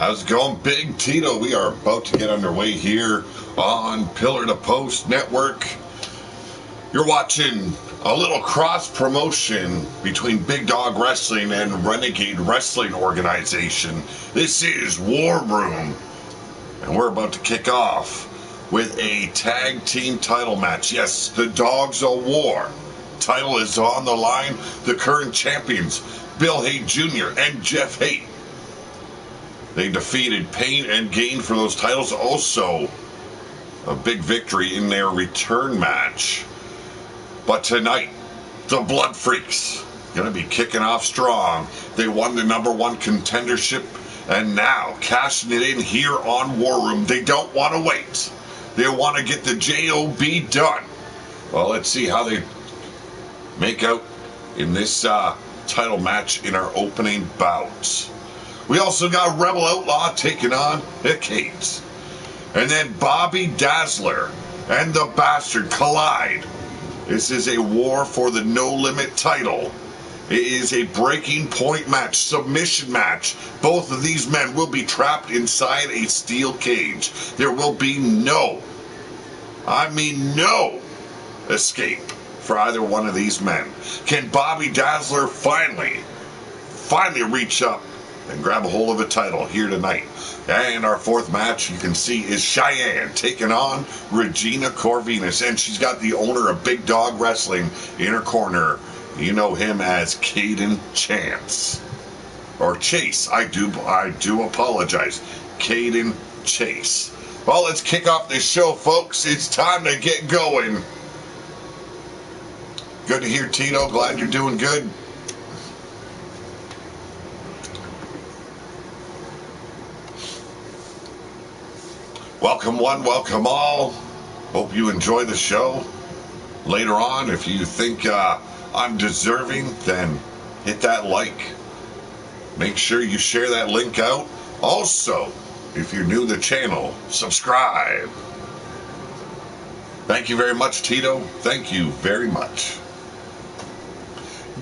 How's it going, Big Tito? We are about to get underway here on Pillar to Post Network. You're watching a little cross promotion between Big Dog Wrestling and Renegade Wrestling Organization. This is War Room, and we're about to kick off with a tag team title match. Yes, the Dogs of War title is on the line. The current champions, Bill Haight Jr. and Jeff Haight. They defeated Pain and Gain for those titles. Also, a big victory in their return match. But tonight, the Blood Freaks going to be kicking off strong. They won the #1 contendership and now cashing it in here on War Room. They don't want to wait. They want to get the JOB done. Well, let's see how they make out in this title match in our opening bout. We also got Rebel Outlaw taking on the Cates. And then Bobby Dazzler and the Bastard collide. This is a war for the No Limit title. It is a breaking point match, submission match. Both of these men will be trapped inside a steel cage. There will be no escape for either one of these men. Can Bobby Dazzler finally reach up and grab a hold of a title here tonight? And our fourth match, you can see, is Cheyenne taking on Regina Corvinus. And she's got the owner of Big Dog Wrestling in her corner. You know him as Caden Chance. Or Chase. I do apologize. Caden Chase. Well, let's kick off this show, folks. It's time to get going. Good to hear, Tito. Glad you're doing good. Welcome one, welcome all. Hope you enjoy the show. Later on, if you think I'm deserving, then hit that like. Make sure you share that link out. Also, if you're new to the channel, subscribe. Thank you very much, Tito. Thank you very much.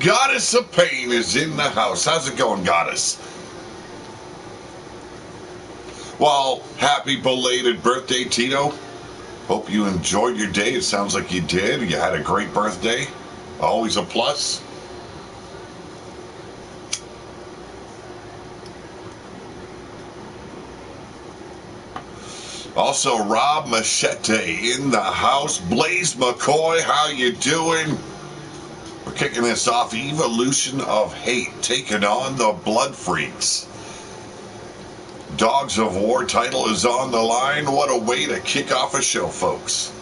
Goddess of Pain is in the house. How's it going, Goddess? Well, happy belated birthday, Tito. Hope you enjoyed your day. It sounds like you did. You had a great birthday. Always a plus. Also, Rob Machete in the house. Blaze McCoy, how you doing? We're kicking this off. Evolution of Hate taking on the Blood Freaks. Dogs of War title is on the line. What a way to kick off a show, folks.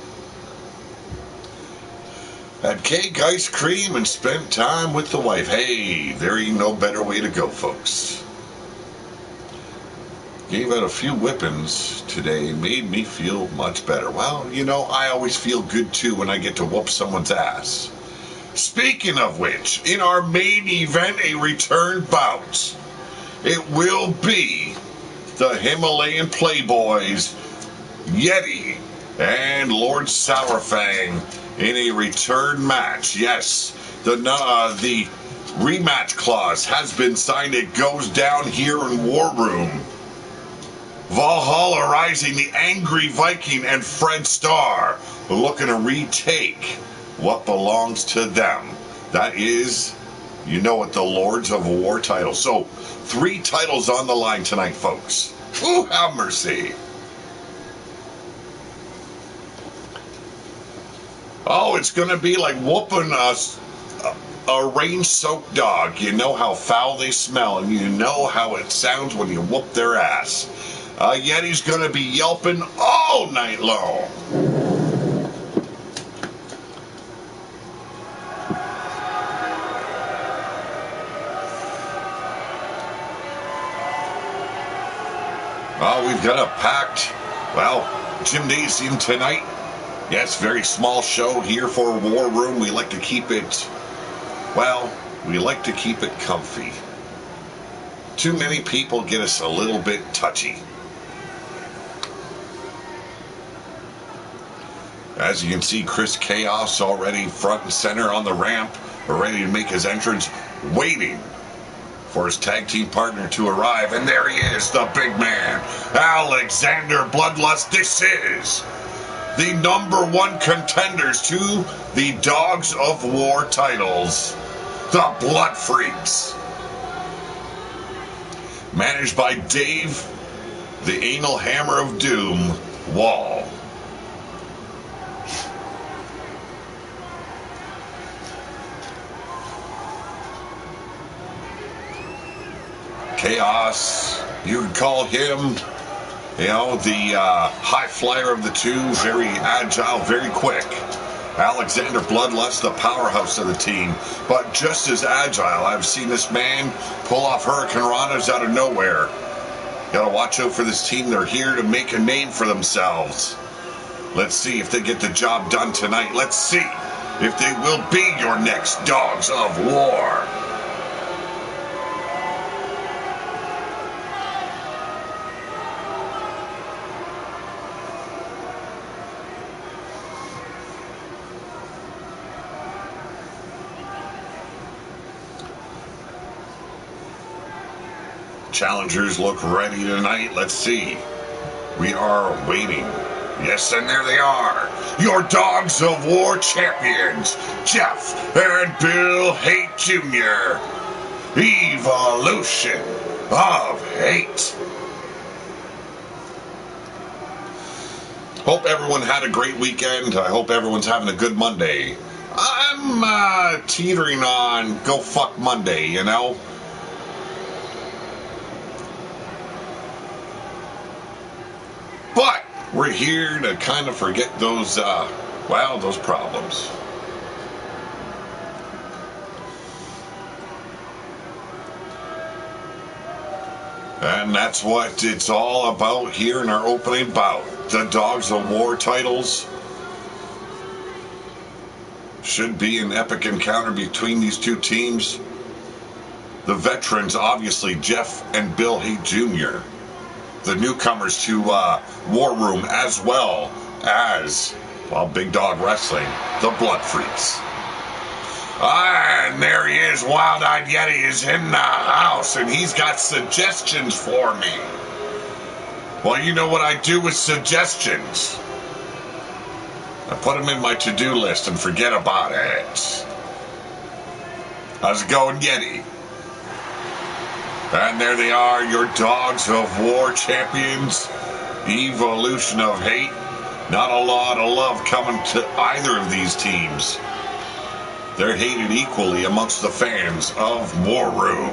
Had cake, ice cream, and spent time with the wife. Hey, there ain't no better way to go, folks. Gave out a few whippings today. Made me feel much better. Well, you know, I always feel good, too, when I get to whoop someone's ass. Speaking of which, in our main event, a return bout, it will be the Himalayan Playboys, Yeti, and Lord Sourfang in a return match. Yes, the rematch clause has been signed. It goes down here in War Room. Valhalla Rising, the Angry Viking, and Fred Starr looking to retake what belongs to them. That is, you know it, the Lords of War title. So, 3 titles on the line tonight, folks. Ooh, have mercy. Oh, it's going to be like whooping a rain-soaked dog. You know how foul they smell, and you know how it sounds when you whoop their ass. Yeti's going to be yelping all night long. Oh, we've got a packed, gymnasium tonight. Yes, very small show here for War Room. We like to keep it comfy. Too many people get us a little bit touchy. As you can see, Chris Chaos already front and center on the ramp, ready to make his entrance, waiting for his tag team partner to arrive. And there he is, the big man, Alexander Bloodlust. This is the #1 contenders to the Dogs of War titles, the Blood Freaks. Managed by Dave, the Anal Hammer of Doom, Wall. Chaos, you could call him, you know, the high flyer of the two, very agile, very quick. Alexander Bloodlust, the powerhouse of the team, but just as agile. I've seen this man pull off Hurricane Ranas out of nowhere. Gotta watch out for this team. They're here to make a name for themselves. Let's see if they get the job done tonight. Let's see if they will be your next Dogs of War. Challengers look ready tonight. Let's see. We are waiting. Yes, and there they are. Your Dogs of War champions, Jeff and Bill Hate Jr. Evolution of Hate. Hope everyone had a great weekend. I hope everyone's having a good Monday. I'm teetering on go fuck Monday, you know? But we're here to kind of forget those, those problems. And that's what it's all about here in our opening bout. The Dogs of War titles. Should be an epic encounter between these two teams. The veterans, obviously, Jeff and Bill Hate Jr., the newcomers to War Room, as well as, well, Big Dog Wrestling, the Blood Freaks. And there he is, Wild-Eyed Yeti is in the house, and he's got suggestions for me. Well, you know what I do with suggestions. I put them in my to-do list and forget about it. How's it going, Yeti? And there they are, your Dogs of War champions. Evolution of Hate. Not a lot of love coming to either of these teams. They're hated equally amongst the fans of War Room.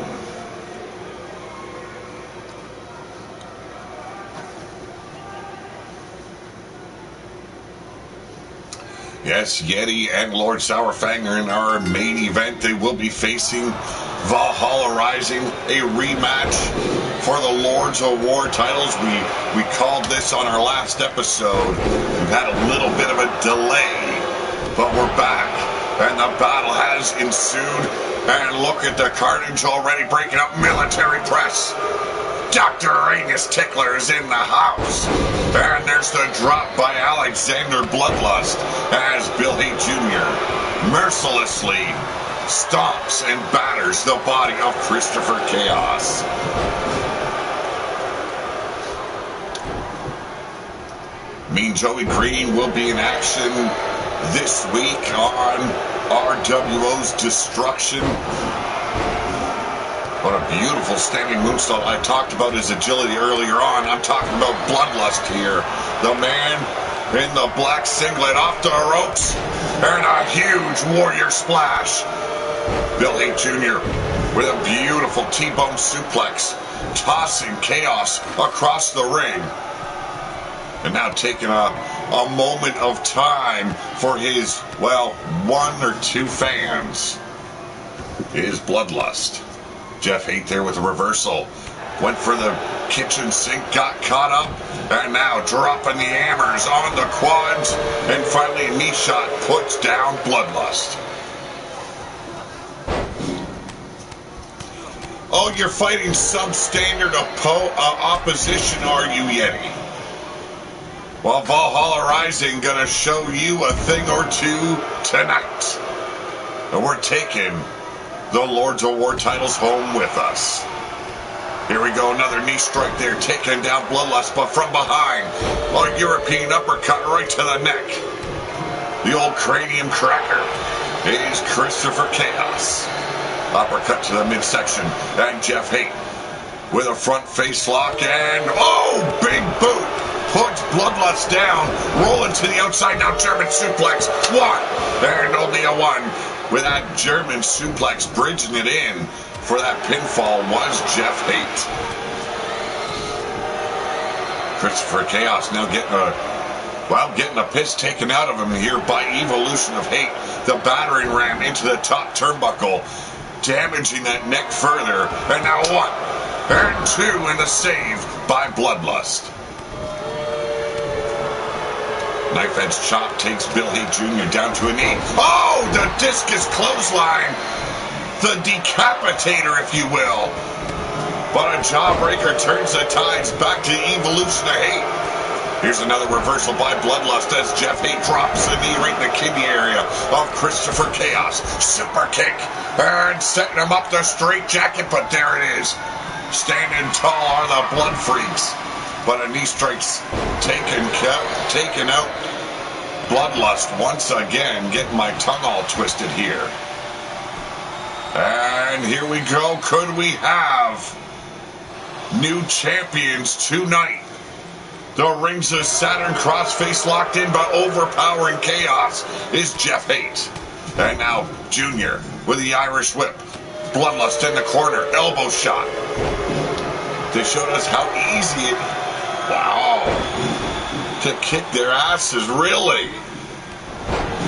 Yes, Yeti and Lord Sourfang are in our main event. They will be facing Valhalla Rising, a rematch for the Lords of War titles. We called this on our last episode. We've had a little bit of a delay, but we're back, and the battle has ensued. And look at the carnage already breaking up. Military press. Dr. Angus Tickler is in the house. And there's the drop by Alexander Bloodlust as Bill Hate Jr. mercilessly stomps and batters the body of Christopher Chaos. Mean Joey Green will be in action this week on RWO's Destruction. What a beautiful standing moonsault. I talked about his agility earlier on. I'm talking about Bloodlust here. The man in the black singlet off the ropes and a huge warrior splash. Bill Hate Jr. with a beautiful T-bone suplex, tossing Chaos across the ring. And now taking a moment of time for his, well, one or two fans is Bloodlust. Jeff Hate there with a reversal. Went for the kitchen sink, got caught up, and now dropping the hammers on the quads, and finally a knee shot puts down Bloodlust. Oh, you're fighting substandard opposition, are you, Yeti? Well, Valhalla Rising gonna show you a thing or two tonight. And we're taking the Lords of War titles home with us. Here we go, another knee strike there, taking down Bloodlust, but from behind, a European uppercut right to the neck. The old cranium cracker is Christopher Chaos. Uppercut to the midsection, and Jeff Haight with a front face lock, and oh, big boot. Puts Bloodlust down, rolling to the outside, now German suplex. One, and only a one. With that German suplex bridging it in for that pinfall was Jeff Haight. Christopher Chaos now getting a piss taken out of him here by Evolution of Hate. The battering ram into the top turnbuckle, damaging that neck further. And now one, and two, and the save by Bloodlust. Knife edge chop takes Bill Haight Jr. down to a knee. Oh, the discus clothesline. The decapitator, if you will. But a jawbreaker turns the tides back to Evolution of Hate. Here's another reversal by Bloodlust as Jeff Haight drops the knee right in the kidney area of Christopher Chaos. Super kick. And setting him up the straight jacket, but there it is. Standing tall are the Blood Freaks. But a knee strike's taken out. Bloodlust once again, getting my tongue all twisted here. And here we go. Could we have new champions tonight? The Rings of Saturn crossface locked in, but overpowering Chaos is Jeff Haight. And now Junior with the Irish whip. Bloodlust in the corner, elbow shot. They showed us how easy it is. Wow. To kick their asses, really.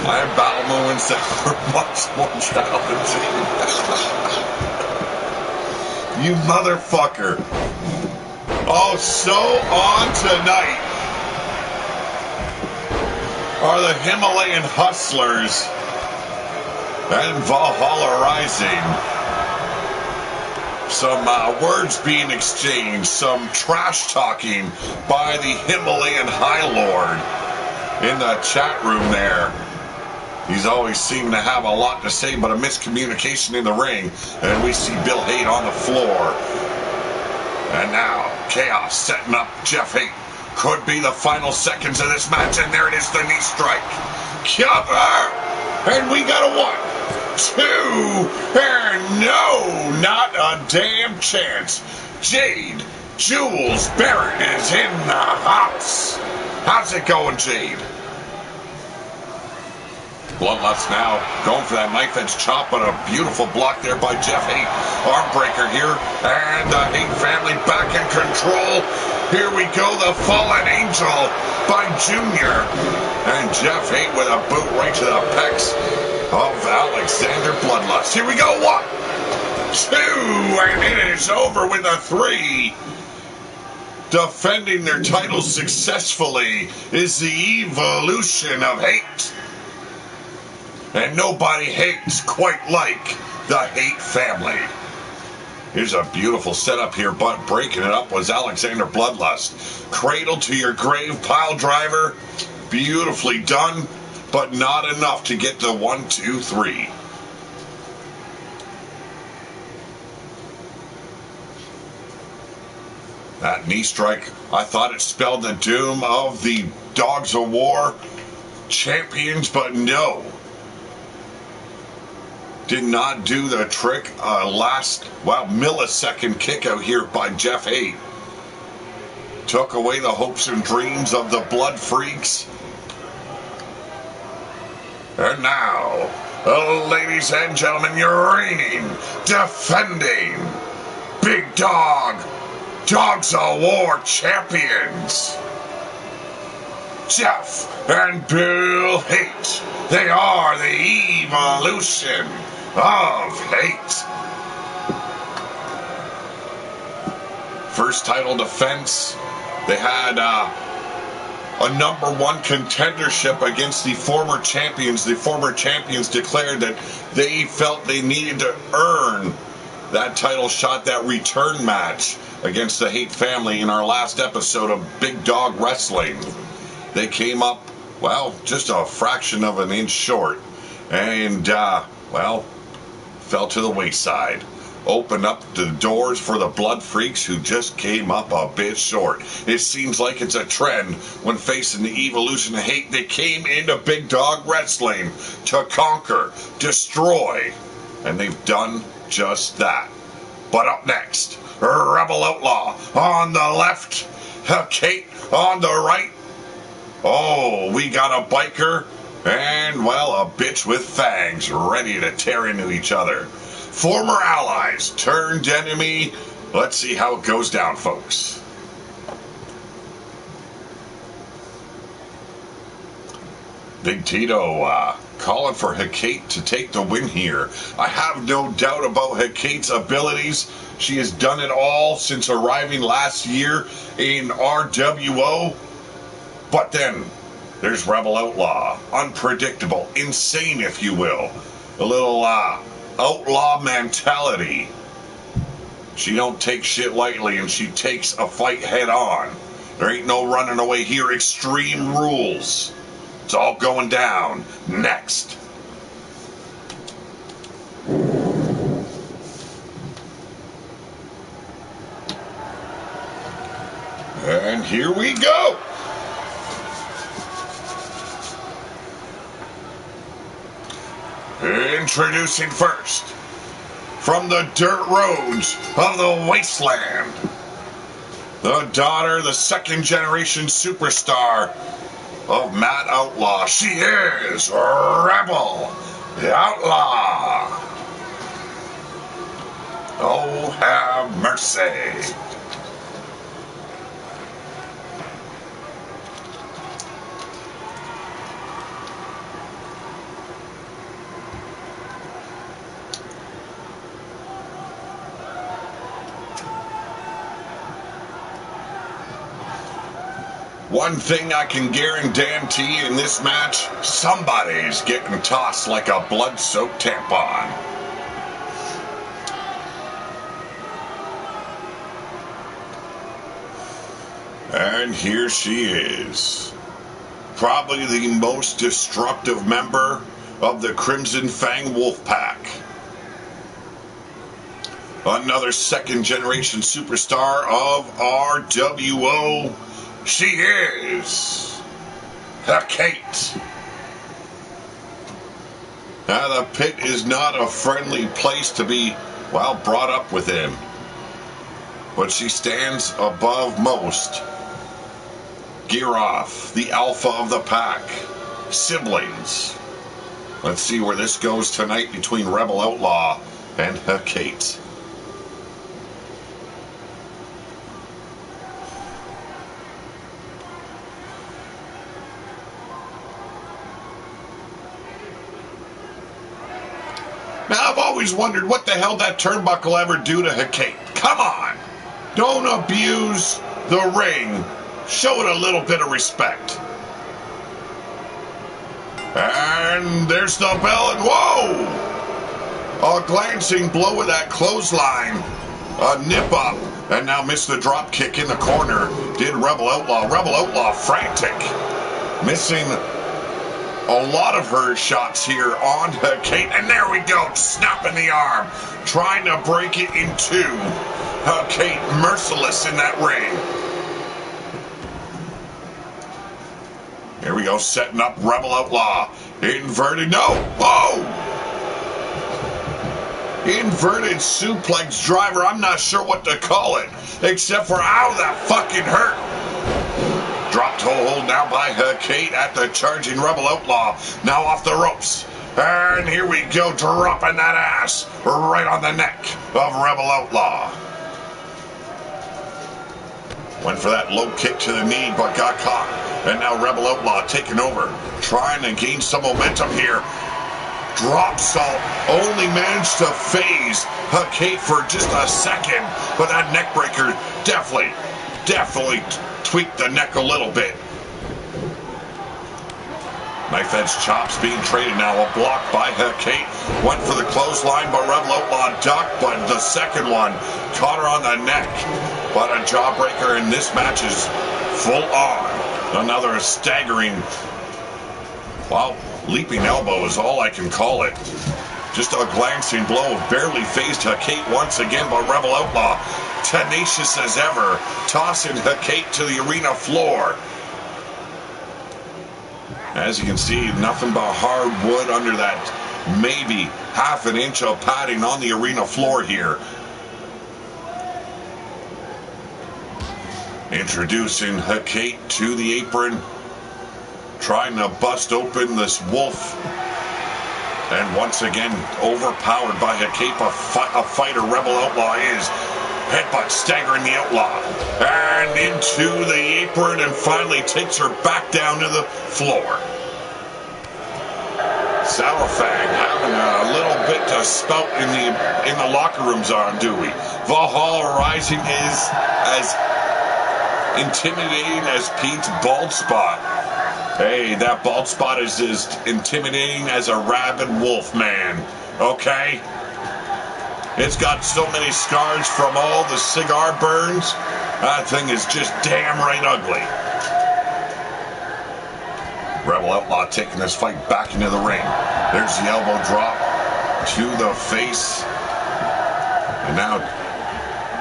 I have battle moments that were much more challenging. You motherfucker. Oh, so on tonight are the Himalayan Hustlers and Valhalla Rising. Some words being exchanged, some trash talking by the Himalayan High Lord in the chat room there. He's always seemed to have a lot to say, but a miscommunication in the ring, and we see Bill Haight on the floor. And now Chaos setting up Jeff Haight. Could be the final seconds of this match, and there it is, the knee strike. Cover! And we got a 1, 2, and no, not a damn chance. Jade Jules Barrett is in the house. How's it going, Jade? Bloodlust now going for that knife edge chop, but a beautiful block there by Jeff Haight. Arm breaker here, and the Haight family back in control. Here we go, the fallen angel by Junior. And Jeff Haight with a boot right to the pecs of Alexander Bloodlust. Here we go, 1, 2, and it is over with a 3. Defending their titles successfully is the Evolution of Hate. And nobody hates quite like the Haight family. Here's a beautiful setup here, but breaking it up was Alexander Bloodlust. Cradle to your grave pile driver. Beautifully done, but not enough to get the 1, 2, 3. That knee strike, I thought it spelled the doom of the Dogs of War champions, but no. Did not do the trick. Millisecond kick out here by Jeff Haight. Took away the hopes and dreams of the Blood Freaks. And now, ladies and gentlemen, your reigning, defending, Big Dog, Dogs of War champions, Jeff and Bill Haight. They are the Evolution of Hate. First title defense. They had a number 1 contendership against the former champions. The former champions declared that they felt they needed to earn that title shot, that return match against the Haight family in our last episode of Big Dog Wrestling. They came up, well, just a fraction of an inch short. And, fell to the wayside. Open up the doors for the blood freaks who just came up a bit short. It seems like it's a trend when facing the evolution of hate. They came into Big Dog Wrestling to conquer, destroy, and they've done just that. But up next, Rebel Outlaw on the left, Kate on the right. Oh, we got a biker and, well, a bitch with fangs ready to tear into each other. Former allies turned enemy. Let's see how it goes down, folks. Big Tito calling for Hecate to take the win here. I have no doubt about Hecate's abilities. She has done it all since arriving last year in RWO. But then there's Rebel Outlaw. Unpredictable, insane, if you will. A little outlaw mentality. She don't take shit lightly, and she takes a fight head on. There ain't no running away here. Extreme rules. It's all going down next. And here we go. Introducing first, from the dirt roads of the wasteland, the daughter, the second generation superstar of Matt Outlaw. She is Rebel Outlaw. Oh, have mercy. One thing I can guarantee in this match, somebody's getting tossed like a blood-soaked tampon. And here she is. Probably the most destructive member of the Crimson Fang Wolf Pack. Another second-generation superstar of RWO. She is Kate. Now, the pit is not a friendly place to be, well, brought up within. But she stands above most. Gear off, the alpha of the pack. Siblings. Let's see where this goes tonight between Rebel Outlaw and Kate. Now, I've always wondered what the hell that turnbuckle ever do to Hecate. Come on! Don't abuse the ring. Show it a little bit of respect. And there's the bell, and whoa! A glancing blow with that clothesline. A nip up, and now missed the drop kick in the corner. Did Rebel Outlaw. Rebel Outlaw frantic. Missing a lot of her shots here on Kate, and there we go, snapping the arm, trying to break it in two. Kate merciless in that ring. Here we go, setting up Rebel Outlaw. Inverted, no, whoa! Inverted suplex driver, I'm not sure what to call it, except for, ow, that fucking hurt. Dropped hold now by Kate at the charging Rebel Outlaw. Now off the ropes. And here we go, dropping that ass right on the neck of Rebel Outlaw. Went for that low kick to the knee, but got caught. And now Rebel Outlaw taking over, trying to gain some momentum here. Drop salt, only managed to phase Kate for just a second, but that neck breaker definitely tweaked the neck a little bit. Knife edge chops being traded now. A block by Kate. Went for the clothesline, but Rebel Outlaw ducked, but the second one caught her on the neck. But a jawbreaker in this match is full on. Another staggering, well, leaping elbow is all I can call it. Just a glancing blow, barely phased Hecate once again by Rebel Outlaw. Tenacious as ever, tossing Hecate to the arena floor. As you can see, nothing but hard wood under that maybe half an inch of padding on the arena floor here. Introducing Hecate to the apron, trying to bust open this wolf. And once again, overpowered by Hecate, a fighter Rebel Outlaw is. Headbutt staggering the Outlaw. And into the apron and finally takes her back down to the floor. Salafang having a little bit to spout in the locker rooms on Dewey. Valhalla Rising is as intimidating as Pete's bald spot. Hey, that bald spot is as intimidating as a rabid wolf man. Okay? It's got so many scars from all the cigar burns. That thing is just damn right ugly. Rebel Outlaw taking this fight back into the ring. There's the elbow drop to the face. And now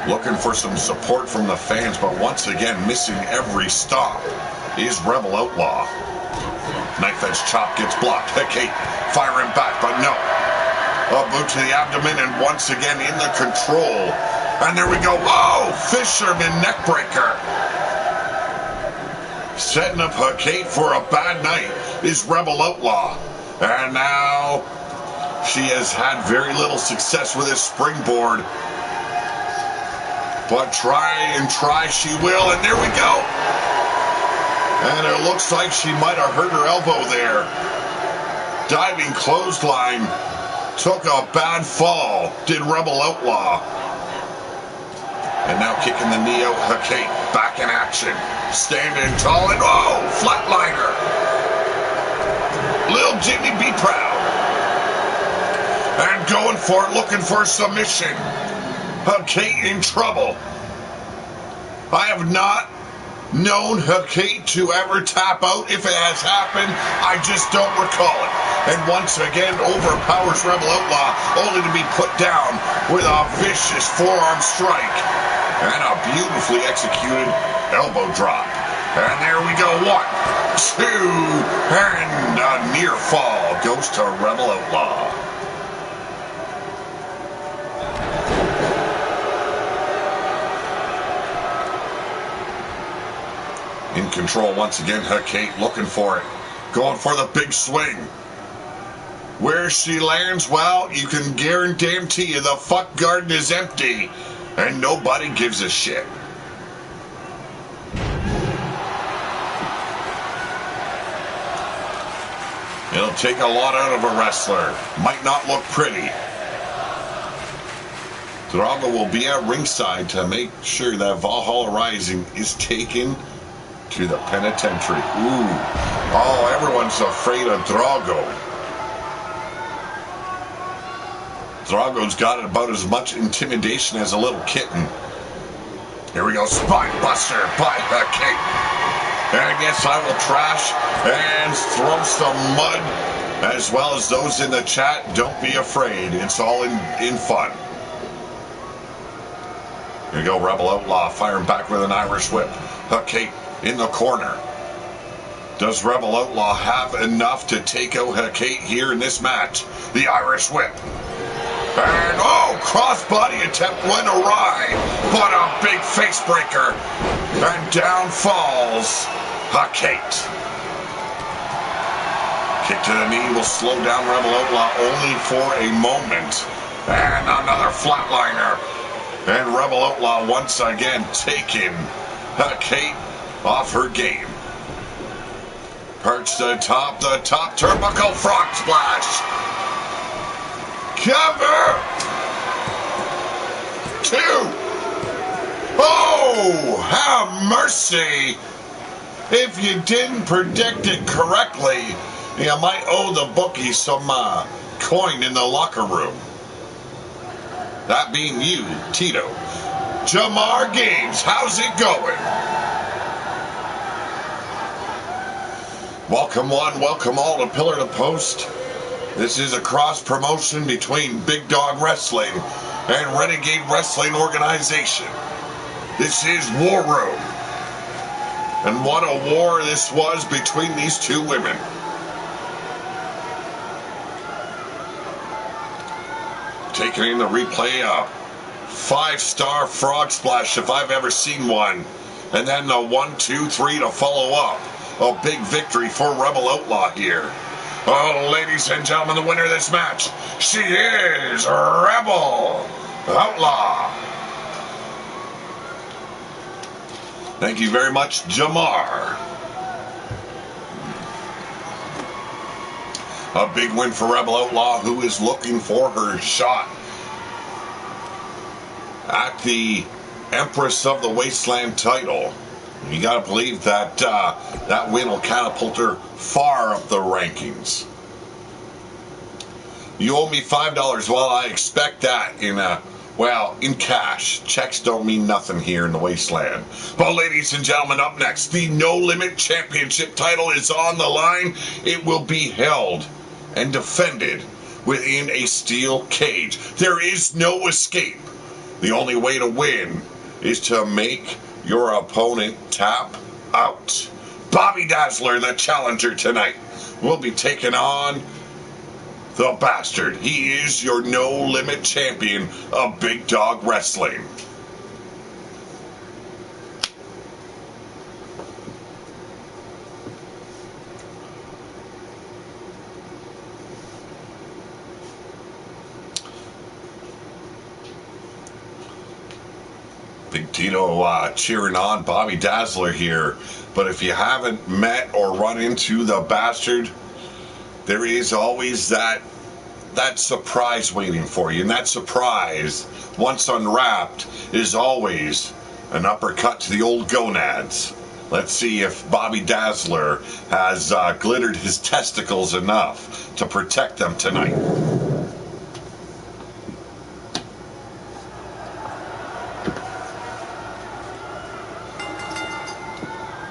looking for some support from the fans, but once again missing every stop is Rebel Outlaw. Knife edge chop gets blocked. Hecate firing back, but no. A boot to the abdomen, and once again in the control. And there we go. Oh, fisherman neckbreaker. Setting up Hecate for a bad night is Rebel Outlaw. And now she has had very little success with this springboard. But try she will, and there we go. And it looks like she might have hurt her elbow there. Diving clothesline. Took a bad fall, did Rebel Outlaw. And now kicking the knee out, Hecate back in action. Standing tall and, oh, flatliner. Lil Jimmy be proud. And going for it, looking for submission. Hecate in trouble. I have not known Hecate to ever tap out. If it has happened, I just don't recall it. And once again overpowers Rebel Outlaw, only to be put down with a vicious forearm strike. And a beautifully executed elbow drop. And there we go, 1, 2, and a near fall goes to Rebel Outlaw. In control once again, Hecate looking for it. Going for the big swing. Where she lands, well, you can guarantee you the fuck garden is empty. And nobody gives a shit. It'll take a lot out of a wrestler. Might not look pretty. Drago will be at ringside to make sure that Valhalla Rising is taken to the penitentiary. Ooh. Oh, everyone's afraid of Drago. Drago's got about as much intimidation as a little kitten. Here we go. Spine buster by Hecate. And I guess I will trash and throw some mud, as well as those in the chat. Don't be afraid. It's all in fun. Here we go. Rebel Outlaw firing back with an Irish whip. Hecate in the corner. Does Rebel Outlaw have enough to take out Hecate here in this match? The Irish whip. And, oh, crossbody attempt went awry, but a big face breaker. And down falls Hecate. Kick to the knee will slow down Rebel Outlaw only for a moment. And another flatliner. And Rebel Outlaw once again taking Hecate off her game. Perch to the top turnbuckle frog splash. Cover! 2! Oh, have mercy! If you didn't predict it correctly, you might owe the bookie some coin in the locker room. That being you, Tito. Jamar Games, how's it going? Welcome one, welcome all to Pillar to Post. This is a cross promotion between Big Dog Wrestling and Renegade Wrestling Organization. This is War Room. And what a war this was between these two women. Taking in the replay up. 5-star frog splash if I've ever seen one. And then the 1, 2, 3 to follow up. A big victory for Rebel Outlaw here. Oh, ladies and gentlemen, the winner of this match, she is Rebel Outlaw. Thank you very much, Jamar. A big win for Rebel Outlaw, who is looking for her shot at the Empress of the Wasteland title. You gotta believe that that win will catapult her far up the rankings. You owe me $5. Well, I expect that in cash. Checks don't mean nothing here in the Wasteland. Well, ladies and gentlemen, up next, the No Limit Championship title is on the line. It will be held and defended within a steel cage. There is no escape. The only way to win is to make your opponent tap out. Bobby Dazzler, the challenger tonight, will be taking on the Bastard. He is your No Limit champion of Big Dog Wrestling. Big Tito cheering on Bobby Dazzler here. But if you haven't met or run into the Bastard, there is always that surprise waiting for you. And that surprise, once unwrapped, is always an uppercut to the old gonads. Let's see if Bobby Dazzler has glittered his testicles enough to protect them tonight.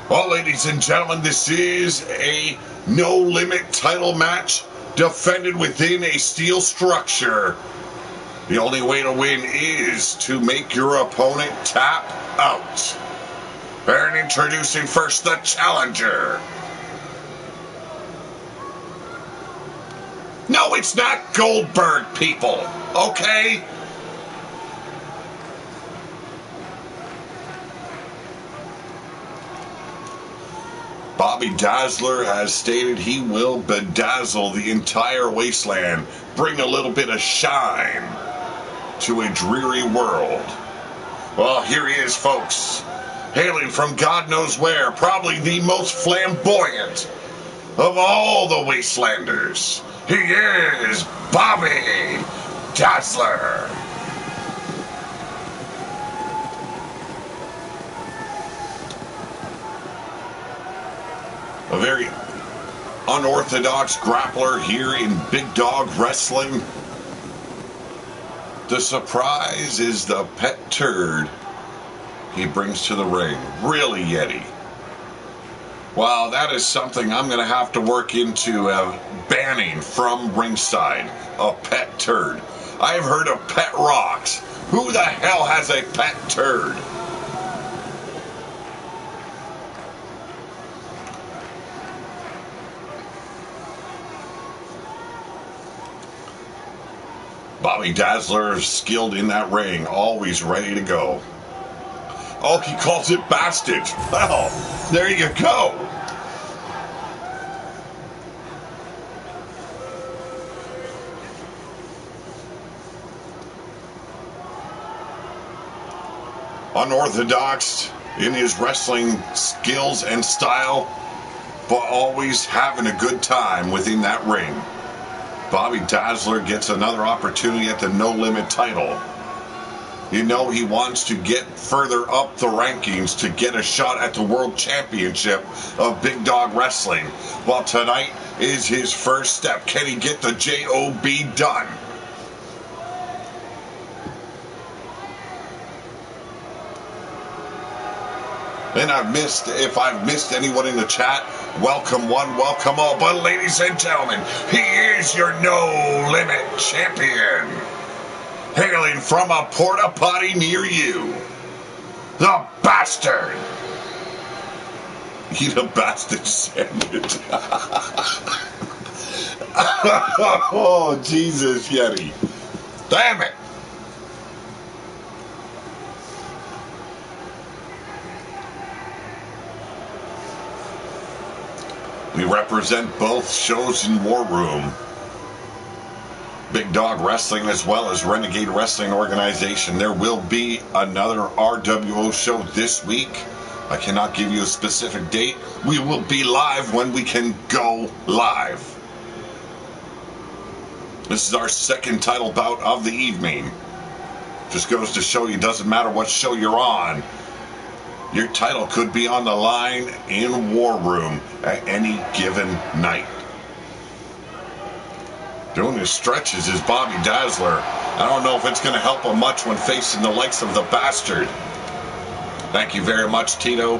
Well, ladies and gentlemen, this is a no-limit title match defended within a steel structure. The only way to win is to make your opponent tap out. And introducing first the challenger. No, it's not Goldberg, people, okay? Bobby Dazzler has stated he will bedazzle the entire Wasteland, bring a little bit of shine to a dreary world. Well, here he is, folks, hailing from God knows where, probably the most flamboyant of all the Wastelanders. He is Bobby Dazzler. A very unorthodox grappler here in Big Dog Wrestling. The surprise is the pet turd he brings to the ring. Really, Yeti? Wow, that is something I'm going to have to work into banning from ringside. A pet turd. I've heard of pet rocks. Who the hell has a pet turd? Bobby Dazzler, skilled in that ring, always ready to go. Oh, he calls it bastard. Well, there you go. Unorthodox in his wrestling skills and style, but always having a good time within that ring. Bobby Dazzler gets another opportunity at the No Limit title. You know he wants to get further up the rankings to get a shot at the World Championship of Big Dog Wrestling. Well, tonight is his first step. Can he get the JOB done? And if I've missed anyone in the chat, Welcome one, welcome all. But ladies and gentlemen, he is your No Limit Champion. Hailing from a porta potty near you, the Bastard. Eat a bastard sandwich. Oh, Jesus, Yeti. Damn it. We represent both shows in War Room. Big Dog Wrestling as well as Renegade Wrestling Organization. There will be another RWO show this week. I cannot give you a specific date. We will be live when we can go live. This is our second title bout of the evening. Just goes to show you, doesn't matter what show you're on, your title could be on the line in War Room at any given night. Doing his stretches is Bobby Dazzler. I don't know if it's going to help him much when facing the likes of the Bastard. Thank you very much, Tito.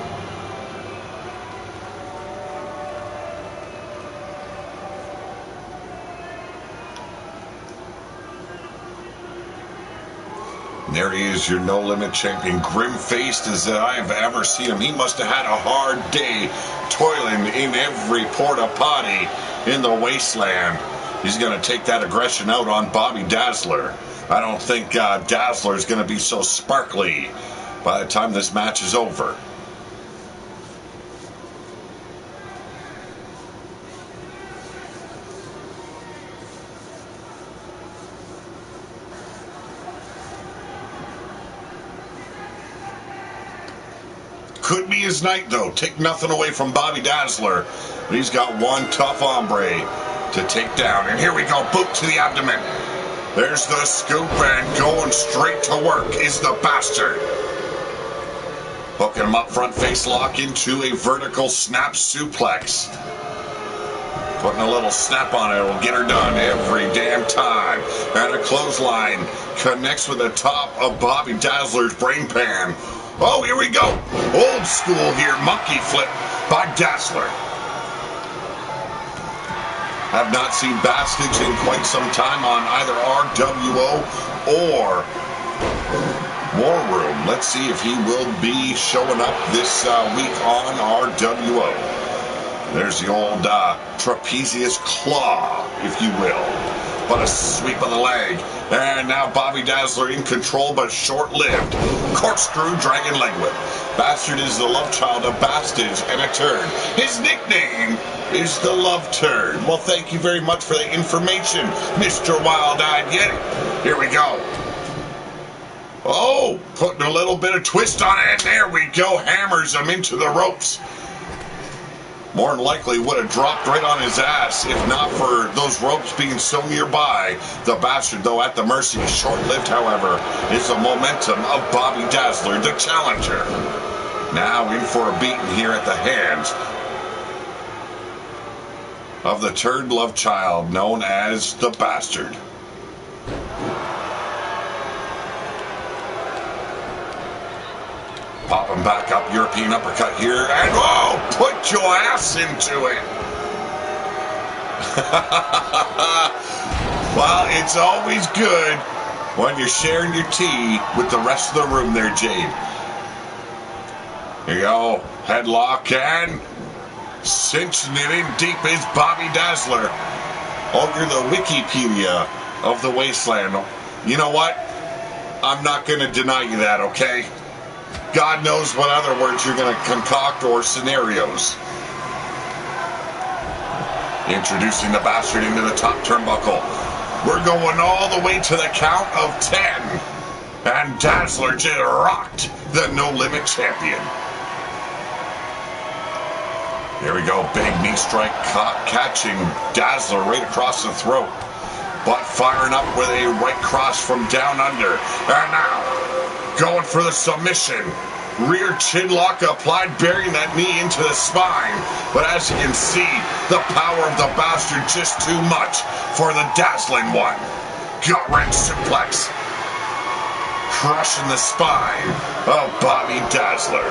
And there he is, your No Limit Champion, grim-faced as I have ever seen him. He must have had a hard day toiling in every porta potty in the wasteland. He's going to take that aggression out on Bobby Dazzler. I don't think Dazzler is going to be so sparkly by the time this match is over. Could be his night, though. Take nothing away from Bobby Dazzler. He's got one tough hombre to take down. And here we go, boot to the abdomen. There's the scoop, and going straight to work is the Bastard. Hooking him up front face lock into a vertical snap suplex. Putting a little snap on it will get her done every damn time. And a clothesline connects with the top of Bobby Dazzler's brain pan. Oh, here we go. Old school here, monkey flip by Dazzler. Have not seen Bastards in quite some time on either RWO or War Room. Let's see if he will be showing up this week on RWO. There's the old trapezius claw, if you will. But a sweep of the leg. And now Bobby Dazzler in control, but short-lived. Corkscrew dragon leg whip. Bastard is the love child of Bastards and a turd. His nickname is the Love Turd. Well, thank you very much for the information, Mr. Wild-Eyed Yeti. Here we go. Oh, putting a little bit of twist on it, and there we go. Hammers him into the ropes. More than likely would have dropped right on his ass if not for those ropes being so nearby. The Bastard, though, at the mercy. Short-lived, however, is the momentum of Bobby Dazzler, the challenger. Now in for a beating here at the hands of the turd love child known as the Bastard. Popping back up, European uppercut here, and oh, put your ass into it. Well, it's always good when you're sharing your tea with the rest of the room there, Jade. Here you go, headlock, and cinching it in deep is Bobby Dazzler. Oh, you're the Wikipedia of the wasteland. You know what? I'm not going to deny you that, okay? God knows what other words you're going to concoct or scenarios. Introducing the Bastard into the top turnbuckle. We're going all the way to the count of 10. And Dazzler just rocked the No Limit Champion. There we go, big knee strike catching Dazzler right across the throat. But firing up with a right cross from down under. And now, going for the submission. Rear chin lock applied, burying that knee into the spine. But as you can see, the power of the Bastard just too much for the dazzling one. Gut wrench suplex. Crushing the spine of Bobby Dazzler.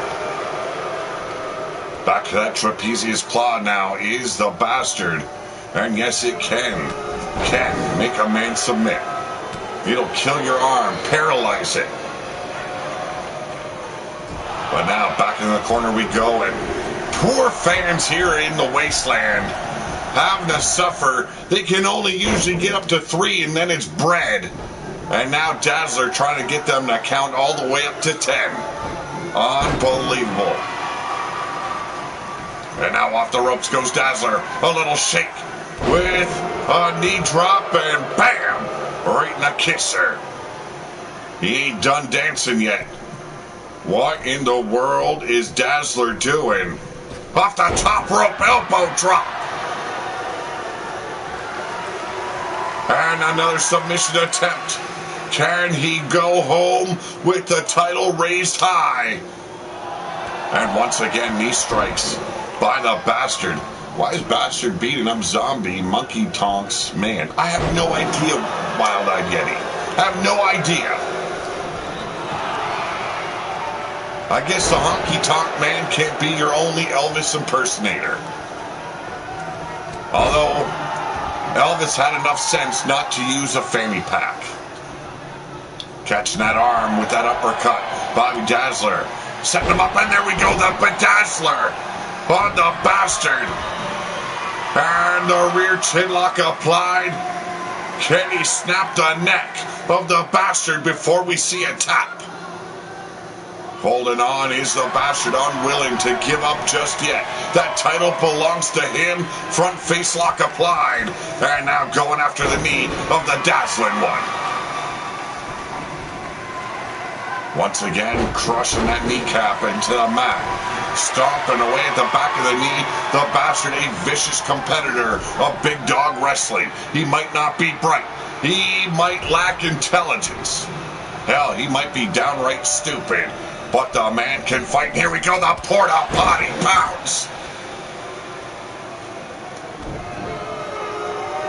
Back to that trapezius claw now is the Bastard. And yes, it can make a man submit. It'll kill your arm, paralyze it. But now back in the corner we go, and poor fans here in the wasteland having to suffer. They can only usually get up to 3, and then it's bread. And now Dazzler trying to get them to count all the way up to 10. Unbelievable. And now off the ropes goes Dazzler. A little shake with a knee drop, and bam! Right in the kisser. He ain't done dancing yet. What in the world is Dazzler doing? Off the top rope, elbow drop. And another submission attempt. Can he go home with the title raised high? And once again, knee strikes by the Bastard. Why is Bastard beating up Zombie, Monkey Tonks? Man, I have no idea, Wild-Eyed Yeti. I have no idea. I guess the Honky Tonk Man can't be your only Elvis impersonator. Although, Elvis had enough sense not to use a fanny pack. Catching that arm with that uppercut. Bobby Dazzler setting him up, and there we go, the Bedazzler on the Bastard. And the rear chinlock applied. Can he snap the neck of the Bastard before we see a tap? Holding on is the Bastard, unwilling to give up just yet. That title belongs to him. Front face lock applied. And now going after the knee of the Dazzling One. Once again, crushing that kneecap into the mat. Stomping away at the back of the knee. The Bastard, a vicious competitor of Big Dog Wrestling. He might not be bright. He might lack intelligence. Hell, he might be downright stupid. But the man can fight. Here we go, the porta potty pounce.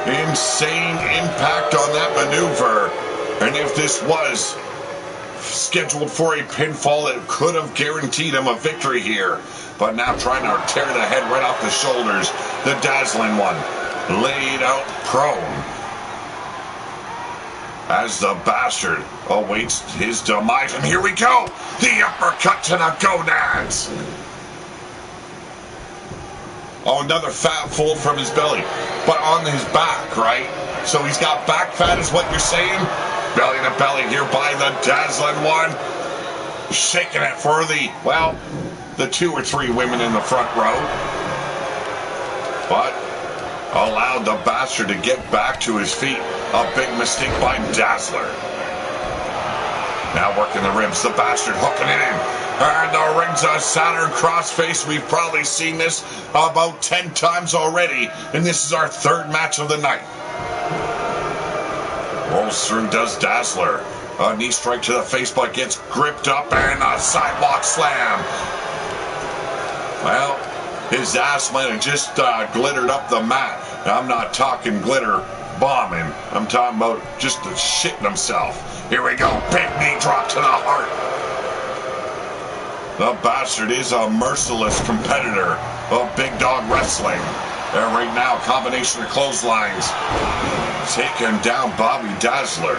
Insane impact on that maneuver. And if this was scheduled for a pinfall, it could have guaranteed him a victory here. But now trying to tear the head right off the shoulders. The Dazzling One laid out prone. As the Bastard awaits his demise. And here we go. The uppercut to the gonads. Oh, another fat fold from his belly. But on his back, right? So he's got back fat is what you're saying? Belly to belly here by the Dazzling One. Shaking it for the 2 or 3 women in the front row. But allowed the Bastard to get back to his feet. A big mistake by Dazzler. Now working the ribs, the Bastard hooking it in. And the rings of Saturn crossface. We've probably seen this about 10 times already. And this is our 3rd match of the night. Rolls through, does Dazzler. A knee strike to the face, but gets gripped up, and a sidewalk slam. Well, his ass might have just glittered up the mat. Now, I'm not talking glitter bombing. I'm talking about just shitting himself. Here we go. Big knee drop to the heart. The Bastard is a merciless competitor of Big Dog Wrestling. And right now, combination of clotheslines. Taking down Bobby Dazzler.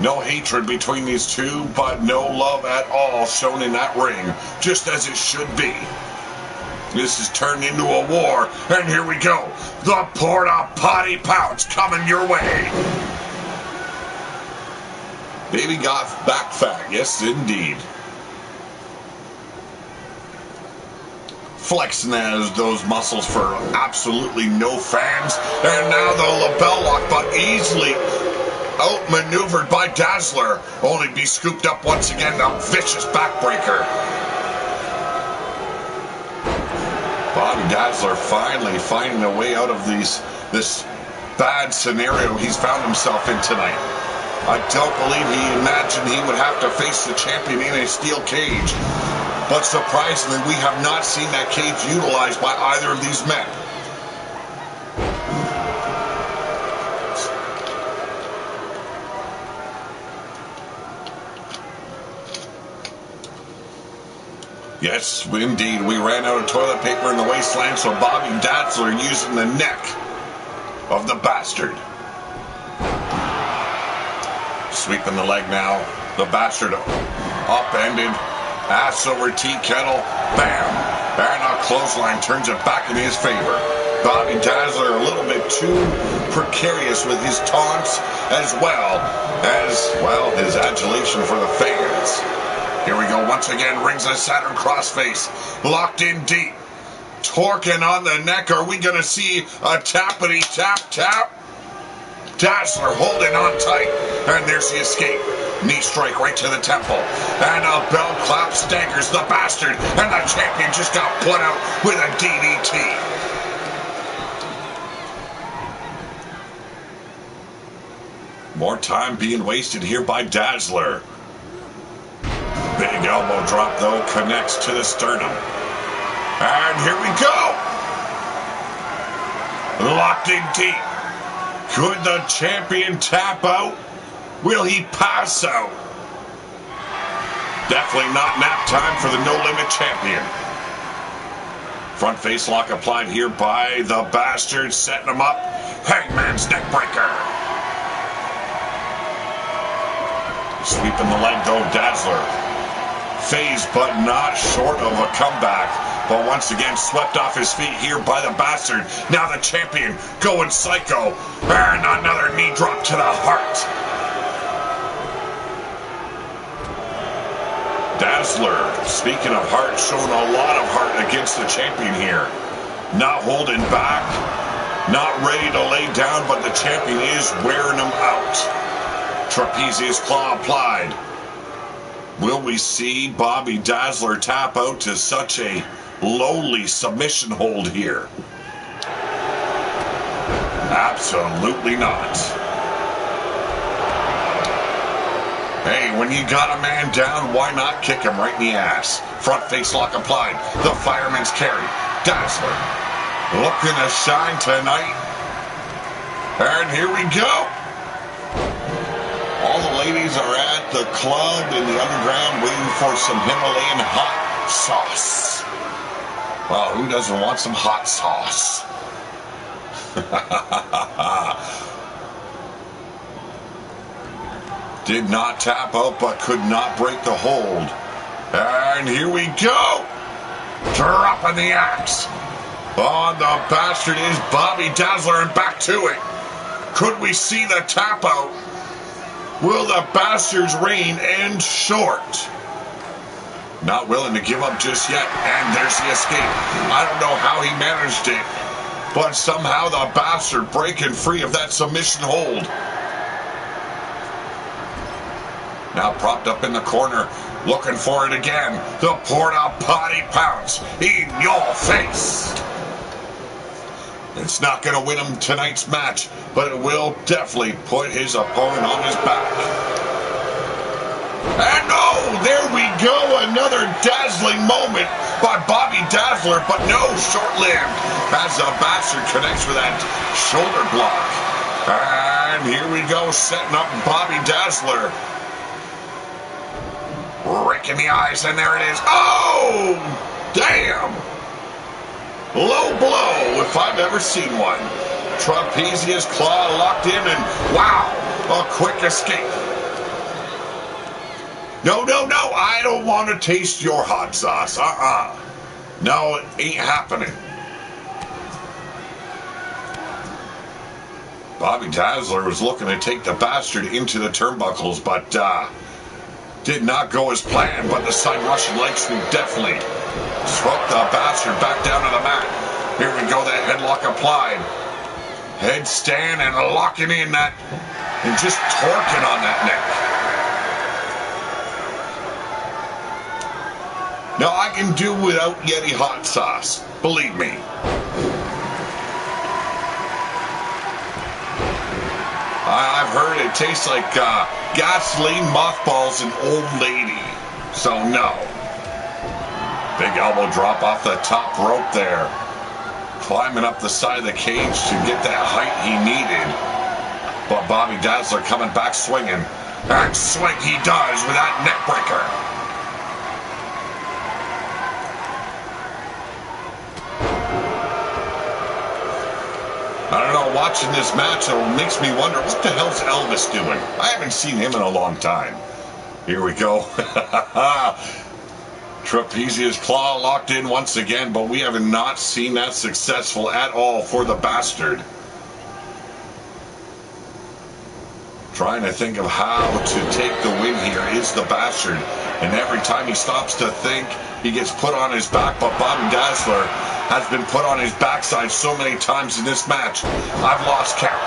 No hatred between these two, but no love at all shown in that ring. Just as it should be. This has turned into a war, and here we go. The porta potty pounce coming your way. Baby got back fat, yes indeed. Flexing those muscles for absolutely no fans. And now the lapel lock, but easily outmaneuvered by Dazzler. Only be scooped up once again, the vicious backbreaker. Bobby Dazzler finally finding a way out of this bad scenario he's found himself in tonight. I don't believe he imagined he would have to face the champion in a steel cage. But surprisingly, we have not seen that cage utilized by either of these men. Yes, indeed. We ran out of toilet paper in the wasteland, so Bobby Dazzler using the neck of the bastard. Sweeping the leg now. The bastard upended. Ass over tea kettle. Bam. And a clothesline turns it back in his favor. Bobby Dazzler a little bit too precarious with his taunts as well as his adulation for the fans. Here we go once again. Rings a Saturn crossface. Locked in deep. Torquing on the neck. Are we going to see a tappity tap? Dazzler holding on tight. And there's the escape. Knee strike right to the temple. And a bell clap staggers the bastard. And the champion just got put out with a DDT. More time being wasted here by Dazzler. Big elbow drop, though, connects to the sternum. And here we go. Locked in deep. Could the champion tap out? Will he pass out? Definitely not nap time for the No Limit champion. Front face lock applied here by the bastard, setting him up. Hangman's neck breaker. Sweeping the leg, though, Dazzler. Phased, but not short of a comeback. But once again, swept off his feet here by the bastard. Now the champion going psycho. And another knee drop to the heart. Dazzler, speaking of heart, showing a lot of heart against the champion here. Not holding back. Not ready to lay down, but the champion is wearing him out. Trapezius claw applied. Will we see Bobby Dazzler tap out to such a lowly submission hold here? Absolutely not. Hey, when you got a man down, why not kick him right in the ass? Front face lock applied. The fireman's carry. Dazzler looking to shine tonight. And here we go. All the ladies are at the club in the underground waiting for some Himalayan hot sauce. Well, who doesn't want some hot sauce? Did not tap out, but could not break the hold. And here we go. Dropping the axe. On the bastard is Bobby Dazzler, and back to it. Could we see the tap out? Will the bastard's reign end short? Not willing to give up just yet, and there's the escape. I don't know how he managed it, but somehow the bastard breaking free of that submission hold. Now propped up in the corner, looking for it again. The porta potty pounce in your face. It's not going to win him tonight's match, but it will definitely put his opponent on his back. And oh, there we go. Another dazzling moment by Bobby Dazzler, but no, short-lived. As the bastard connects with that shoulder block. And here we go, setting up Bobby Dazzler. Raking the eyes, and there it is. Oh, damn. Low blow, if I've ever seen one. Trapezius claw locked in, and wow, a quick escape. No, I don't want to taste your hot sauce. No, it ain't happening. Bobby Dazzler was looking to take the bastard into the turnbuckles, but did not go as planned, but the side Russian leg sweep definitely took the bastard back down to the mat. Here we go, that headlock applied. Headstand and locking in that, and just torquing on that neck. Now, I can do without Yeti hot sauce, believe me. I've heard it tastes like gasoline mothballs and old lady. So no. Big elbow drop off the top rope there. Climbing up the side of the cage to get that height he needed. But Bobby Dazzler coming back swinging. And swing he does with that neck breaker. watching this match, it makes me wonder, what the hell's Elvis doing? I haven't seen him in a long time. Here we go. Trapezius claw locked in once again, but we have not seen that successful at all for the Bastard. Trying to think of how to take the win here is the Bastard. And every time he stops to think, he gets put on his back. But Bobby Dazzler has been put on his backside so many times in this match, I've lost count.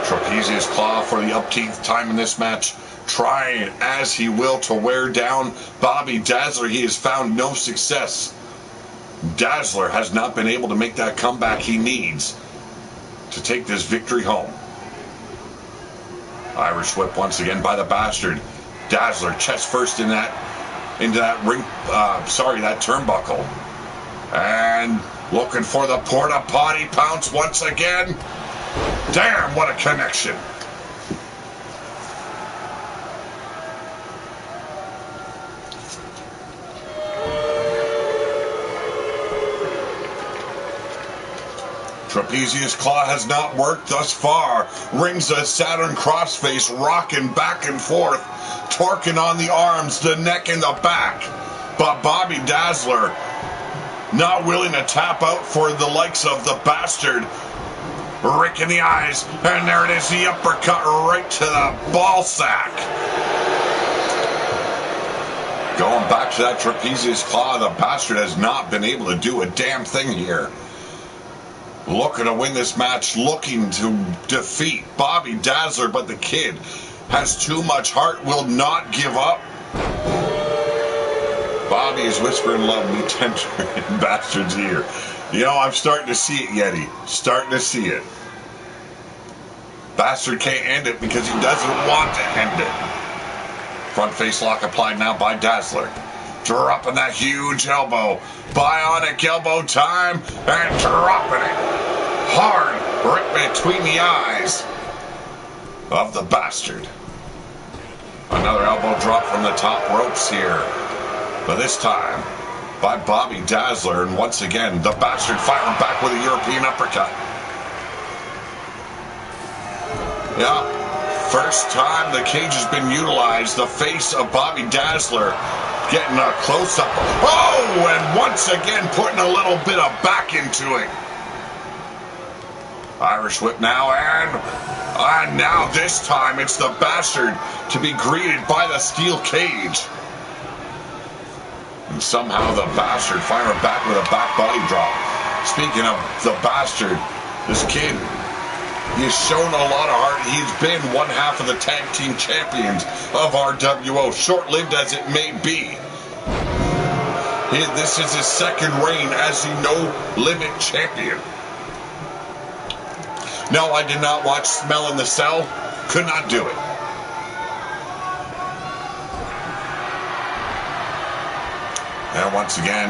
Trapezius claw for the upteenth time in this match. Trying as he will to wear down Bobby Dazzler. He has found no success. Dazzler has not been able to make that comeback he needs to take this victory home. Irish whip once again by the Bastard. Dazzler chest first into that turnbuckle. And looking for the porta potty pounce once again. Damn, what a connection. Trapezius claw has not worked thus far. Rings a Saturn crossface, rocking back and forth, torquing on the arms, the neck, and the back. But Bobby Dazzler not willing to tap out for the likes of the Bastard. Rick in the eyes, and there it is, the uppercut right to the ball sack. Going back to that Trapezius claw, the Bastard has not been able to do a damn thing here. Looking to win this match, looking to defeat Bobby Dazzler, but the kid has too much heart, will not give up. Bobby is whispering love me tender in Bastard's ear. You know, I'm starting to see it, Yeti. Starting to see it. Bastard can't end it because he doesn't want to end it. Front face lock applied now by Dazzler. Dropping that huge elbow. Bionic elbow time. And dropping it. Hard. Right between the eyes of the Bastard. Another elbow drop from the top ropes here. But this time by Bobby Dazzler. And once again, the Bastard firing back with a European uppercut. Yeah. First time the cage has been utilized. The face of Bobby Dazzler getting a close-up. Oh, and once again putting a little bit of back into it. Irish whip now, and now this time it's the Bastard to be greeted by the steel cage. And somehow the Bastard firing back with a back body drop. Speaking of the Bastard, this kid, he's shown a lot of heart. He's been one half of the tag team champions of RWO, short-lived as it may be. This is his second reign as the no-limit champion. No, I did not watch Smell in the Cell. Could not do it. And once again,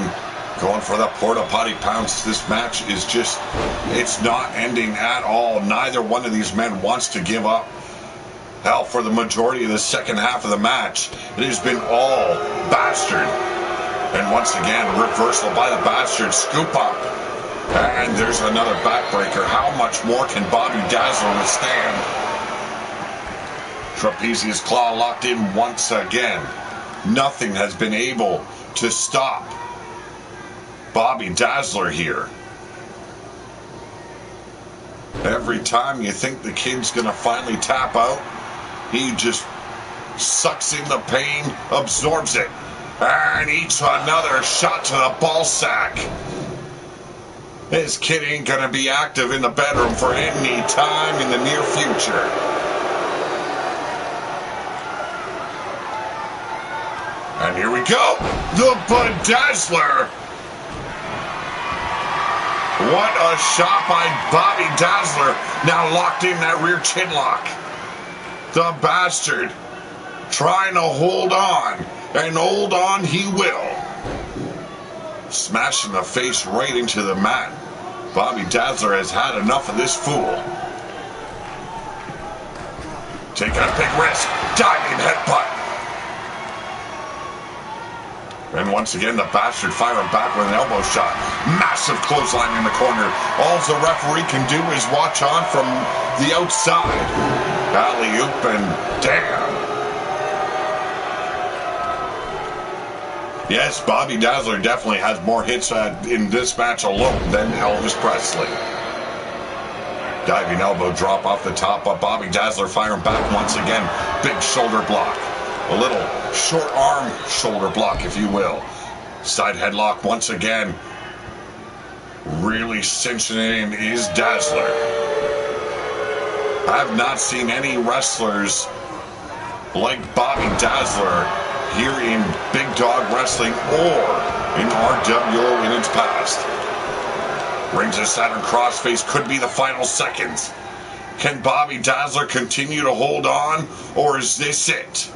going for the porta potty pounce. This match is just, it's not ending at all. Neither one of these men wants to give up. Hell, for the majority of the second half of the match, it has been all Bastard. And once again, reversal by the Bastard, scoop up. And there's another backbreaker. How much more can Bobby Dazzler withstand? Trapezius claw locked in once again. Nothing has been able to stop Bobby Dazzler here. Every time you think the kid's gonna finally tap out, he just sucks in the pain, absorbs it, and eats another shot to the ball sack. This kid ain't gonna be active in the bedroom for any time in the near future. And here we go, the Bedazzler. What a shot by Bobby Dazzler. Now locked in that rear chin lock. The Bastard trying to hold on, and hold on he will. Smashing the face right into the mat. Bobby Dazzler has had enough of this fool. Taking a big risk. Diving headbutt. And once again, the Bastard firing back with an elbow shot. Massive clothesline in the corner. All the referee can do is watch on from the outside. Alley-oop and damn. Yes, Bobby Dazzler definitely has more hits in this match alone than Elvis Presley. Diving elbow drop off the top, but Bobby Dazzler firing back once again. Big shoulder block. A little short arm shoulder block, if you will. Side headlock once again. Really cinching it in is Dazzler. I have not seen any wrestlers like Bobby Dazzler here in Big Dog Wrestling or in RWO in its past. Rings of Saturn crossface could be the final seconds. Can Bobby Dazzler continue to hold on, or is this it?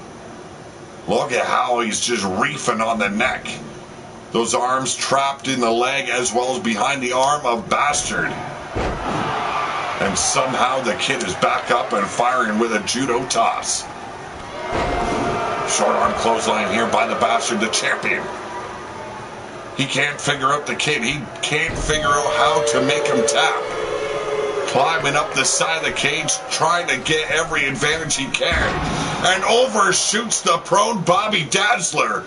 Look at how he's just reefing on the neck. Those arms trapped in the leg as well as behind the arm of Bastard. And somehow the kid is back up and firing with a judo toss. Short arm clothesline here by the Bastard, the champion. He can't figure out the kid. He can't figure out how to make him tap. Climbing up the side of the cage, trying to get every advantage he can. And overshoots the prone Bobby Dazzler.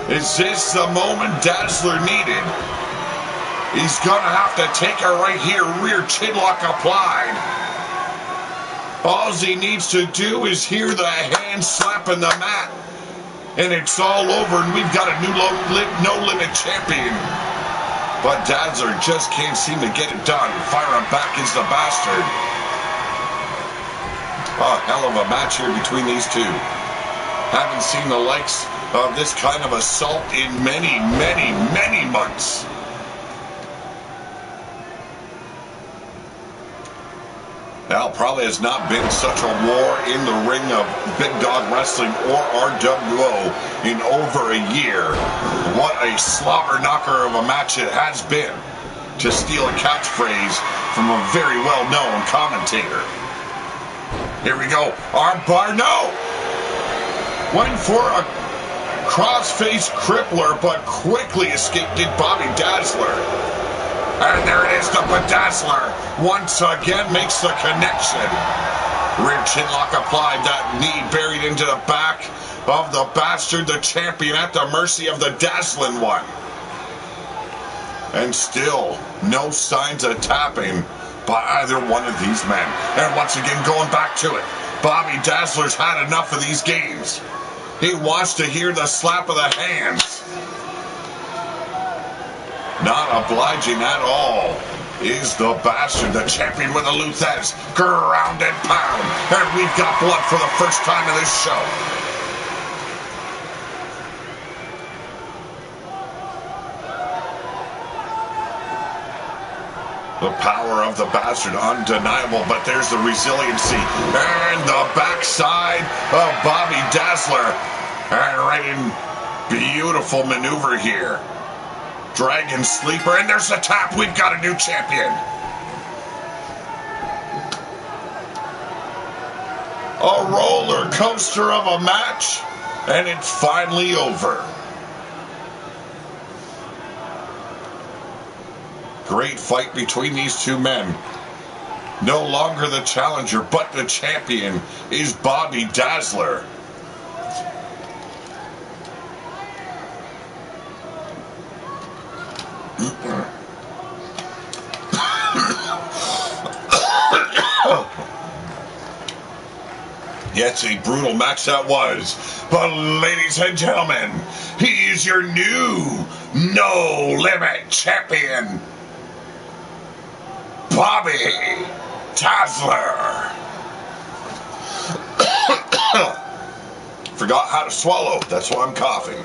Is this the moment Dazzler needed? He's gonna have to take her right here, rear chinlock applied. All he needs to do is hear the hand slapping the mat. And it's all over, and we've got a new no-limit champion. But Dazzler just can't seem to get it done. Firing back is the Bastard. A hell of a match here between these two. Haven't seen the likes of this kind of assault in many, many, many months. Now, probably has not been such a war in the ring of Big Dog Wrestling or RWO in over a year. What a slobber knocker of a match it has been, to steal a catchphrase from a very well-known commentator. Here we go. Armbar, no! Went for a crossface crippler, but quickly escaped it Bobby Dazzler. And there it is, the Bedazzler once again makes the connection. Rear chinlock applied, that knee buried into the back of the Bastard, the champion, at the mercy of the dazzling one. And still, no signs of tapping by either one of these men. And once again, going back to it, Bobby Dazzler's had enough of these games. He wants to hear the slap of the hands. Not obliging at all is the Bastard, the champion with a Luthez. Ground and pound. And we've got blood for the first time in this show. The power of the Bastard, undeniable, but there's the resiliency. And the backside of Bobby Dazzler. And right in beautiful maneuver here. Dragon Sleeper, and there's the tap. We've got a new champion. A roller coaster of a match, and it's finally over. Great fight between these two men. No longer the challenger, but the champion is Bobby Dazzler. Yes, a brutal match that was. But ladies and gentlemen, he is your new no-limit champion, Bobby Dazzler. Forgot how to swallow. That's why I'm coughing.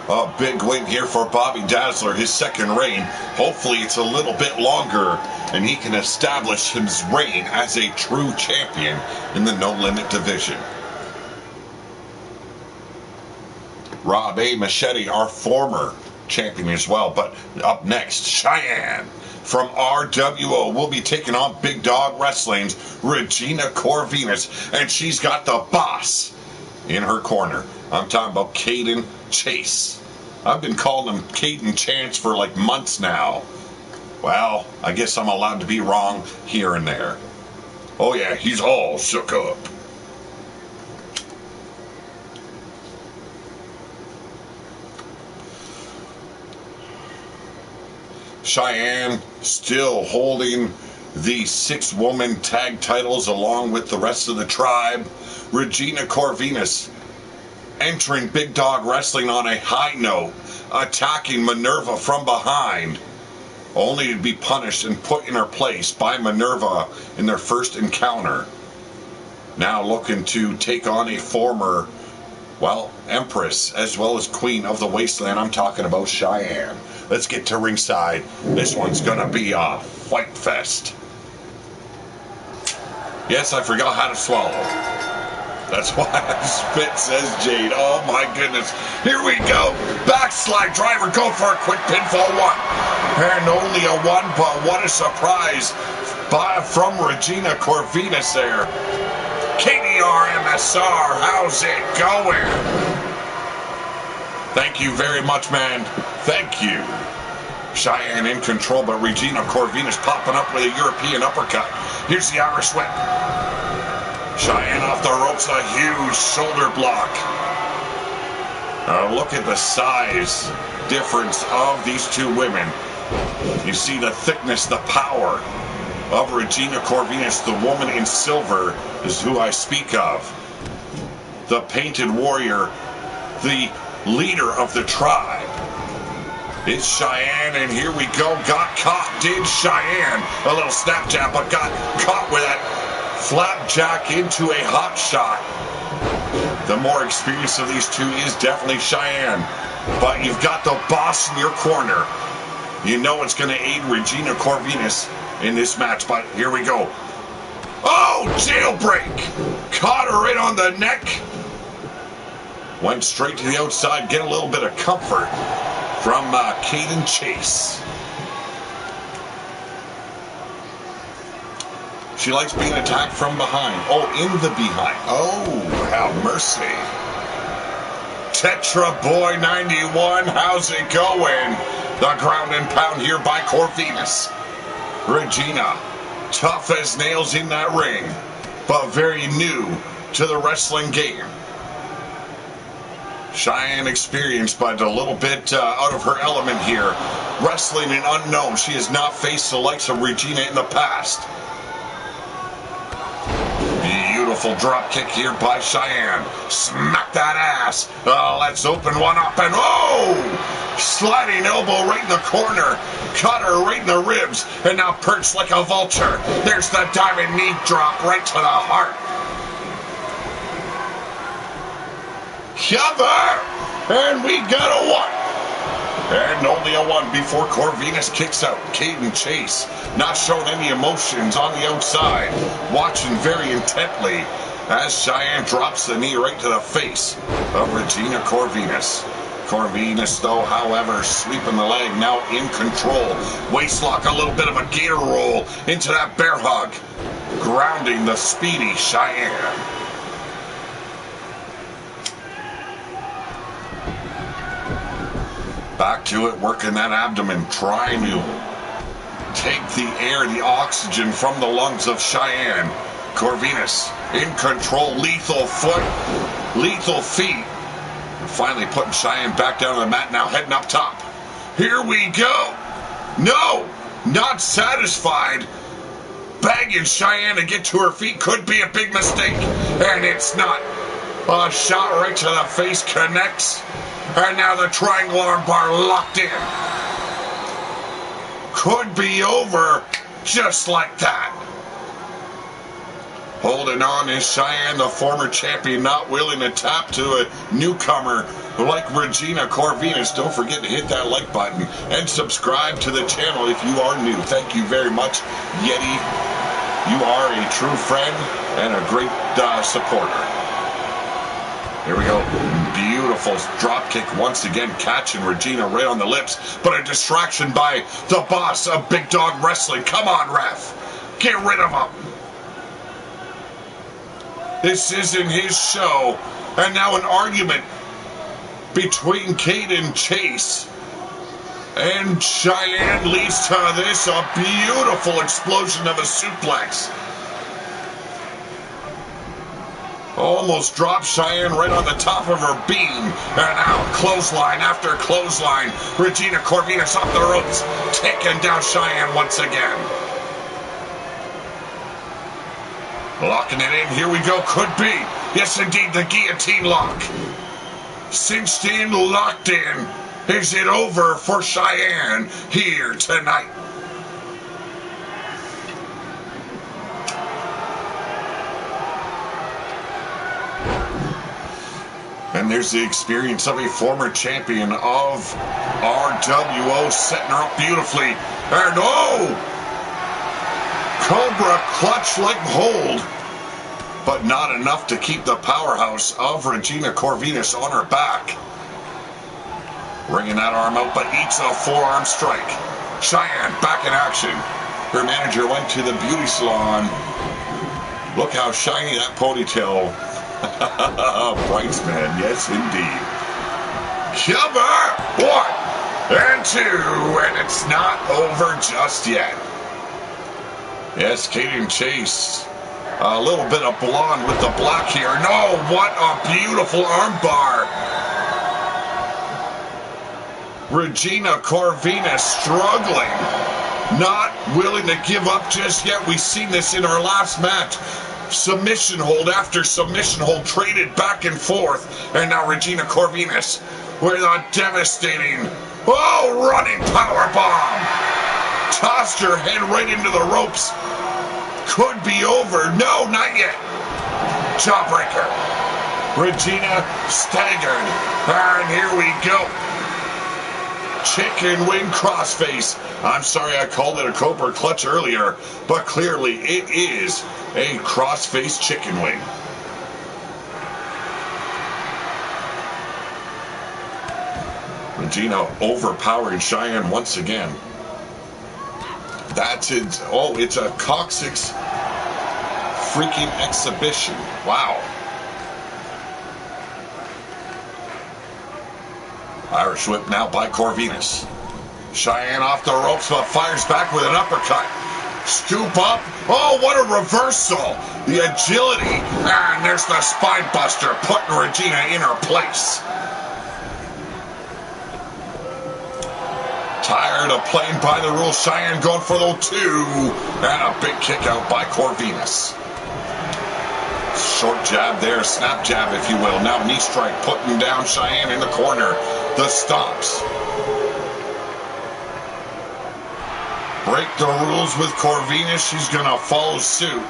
A big win here for Bobby Dazzler, his second reign. Hopefully it's a little bit longer and he can establish his reign as a true champion in the No Limit division. Rob A. Machete, our former champion as well. But up next, Cheyenne, from RWO will be taking on Bdw Wrestling's Regina Corvinus, and she's got the boss in her corner. I'm talking about Caden Chase. I've been calling him Caden Chance for like months now. Well, I guess I'm allowed to be wrong here and there. Oh yeah, he's all shook up. Cheyenne still holding the 6-woman tag titles along with the rest of the tribe. Regina Corvinus entering Bdw Wrestling on a high note, attacking Minerva from behind, only to be punished and put in her place by Minerva in their first encounter. Now looking to take on a former, well, Empress as well as Queen of the Wasteland. I'm talking about Cheyenne. Let's get to ringside. This one's gonna be a fight fest. Yes, I forgot how to swallow. That's why I spit, says Jade. Oh my goodness. Here we go. Backslide driver, go for a quick pinfall 1. And only a 1, but what a surprise from Regina Corvinus there. KDR MSR, how's it going? Thank you very much, man. Thank you. Cheyenne in control, but Regina Corvinus popping up with a European uppercut. Here's the Irish whip. Cheyenne off the ropes, a huge shoulder block. Look at the size difference of these two women. You see the thickness, the power of Regina Corvinus. The woman in silver is who I speak of. The painted warrior, the leader of the tribe. It's Cheyenne, and here we go. Got caught, did Cheyenne. A little snap jab, but got caught with that flapjack into a hot shot. The more experienced of these two is definitely Cheyenne, but you've got the boss in your corner. You know it's going to aid Regina Corvinus in this match, but here we go. Oh, jailbreak! Caught her right on the neck. Went straight to the outside, get a little bit of comfort from Caden Chase. She likes being attacked from behind. Oh, in the behind. Oh, have mercy. Tetra Boy 91, how's it going? The ground and pound here by Corvinus. Regina, tough as nails in that ring, but very new to the wrestling game. Cheyenne experienced, but a little bit out of her element here. Wrestling an unknown. She has not faced the likes of Regina in the past. Beautiful drop kick here by Cheyenne. Smack that ass. Let's open one up and oh! Sliding elbow right in the corner. Caught her right in the ribs and now perched like a vulture. There's the diamond knee drop right to the heart. Cover! And we got a 1. And only a 1 before Corvinus kicks out. Caden Chase not showing any emotions on the outside. Watching very intently as Cheyenne drops the knee right to the face of Regina Corvinus. Corvinus, though, however, sweeping the leg, now in control. Waistlock, a little bit of a gator roll into that bear hug. Grounding the speedy Cheyenne. Back to it, working that abdomen, trying to take the air, the oxygen from the lungs of Cheyenne. Corvinus in control, lethal foot, lethal feet. Finally putting Cheyenne back down on the mat, now heading up top. Here we go. No, not satisfied. Bagging Cheyenne to get to her feet could be a big mistake, and it's not. A shot right to the face connects. And now the triangle arm bar locked in. Could be over just like that. Holding on is Cheyenne, the former champion, not willing to tap to a newcomer like Regina Corvinus. Don't forget to hit that like button and subscribe to the channel if you are new. Thank you very much, Yeti. You are a true friend and a great supporter. Here we go. Beautiful drop kick once again, catching Regina right on the lips, but a distraction by the boss of Big Dog Wrestling. Come on, ref. Get rid of him. This isn't his show. And now an argument between Kate and Chase. And Cheyenne leads to this, a beautiful explosion of a suplex. Almost dropped Cheyenne right on the top of her beam. And now clothesline after clothesline. Regina Corvinus off the ropes, taking down Cheyenne once again. Locking it in, here we go, could be. Yes, indeed, the guillotine lock. Cinched in, locked in. Is it over for Cheyenne here tonight? And there's the experience of a former champion of RWO, setting her up beautifully. And oh! Cobra clutch like hold. But not enough to keep the powerhouse of Regina Corvinus on her back. Bringing that arm out, but eats a forearm strike. Cheyenne back in action. Her manager went to the beauty salon. Look how shiny that ponytail. Bridesman, yes indeed. Cover! 1 and 2, and it's not over just yet. Yes, Kate and Chase. A little bit of blonde with the black here. No, what a beautiful armbar. Regina Corvinus struggling. Not willing to give up just yet. We've seen this in our last match. Submission hold after submission hold traded back and forth. And now Regina Corvinus with a devastating, running power bomb. Tossed her head right into the ropes. Could be over. No, not yet. Jawbreaker. Regina staggered. And here we go. Chicken wing crossface. I'm sorry I called it a Cobra clutch earlier, but clearly it is a crossface chicken wing. Regina overpowering Cheyenne once again. That's it. Oh, it's a coccyx freaking exhibition. Wow. Irish whip now by Corvinus. Cheyenne off the ropes, but fires back with an uppercut. Scoop up. Oh, what a reversal. The agility. And there's the spine buster, putting Regina in her place. Tired of playing by the rules, Cheyenne going for the 2. And a big kick out by Corvinus. Short jab there, snap jab if you will. Now knee strike, putting down Cheyenne in the corner. The stomps. Break the rules with Corvinus. She's going to follow suit.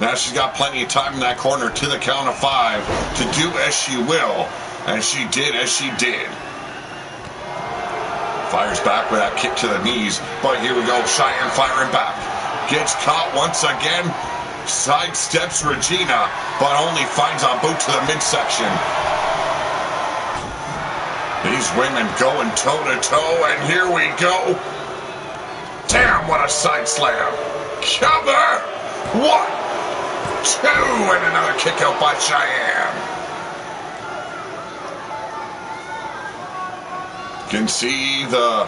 Now she's got plenty of time in that corner to the count of 5 to do as she will. And she did as she did. Fires back with that kick to the knees. But here we go. Cheyenne firing back. Gets caught once again. Sidesteps Regina, but only finds a boot to the midsection. These women going toe-to-toe, and here we go. Damn, what a side slam. Cover. 1, 2, and another kick out by Cheyenne. You can see the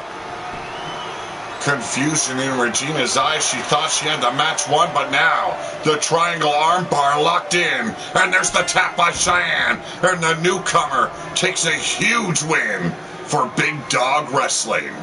confusion in Regina's eyes. She thought she had the match won, but now the triangle armbar locked in. And there's the tap by Cheyenne. And the newcomer takes a huge win for Big Dog Wrestling.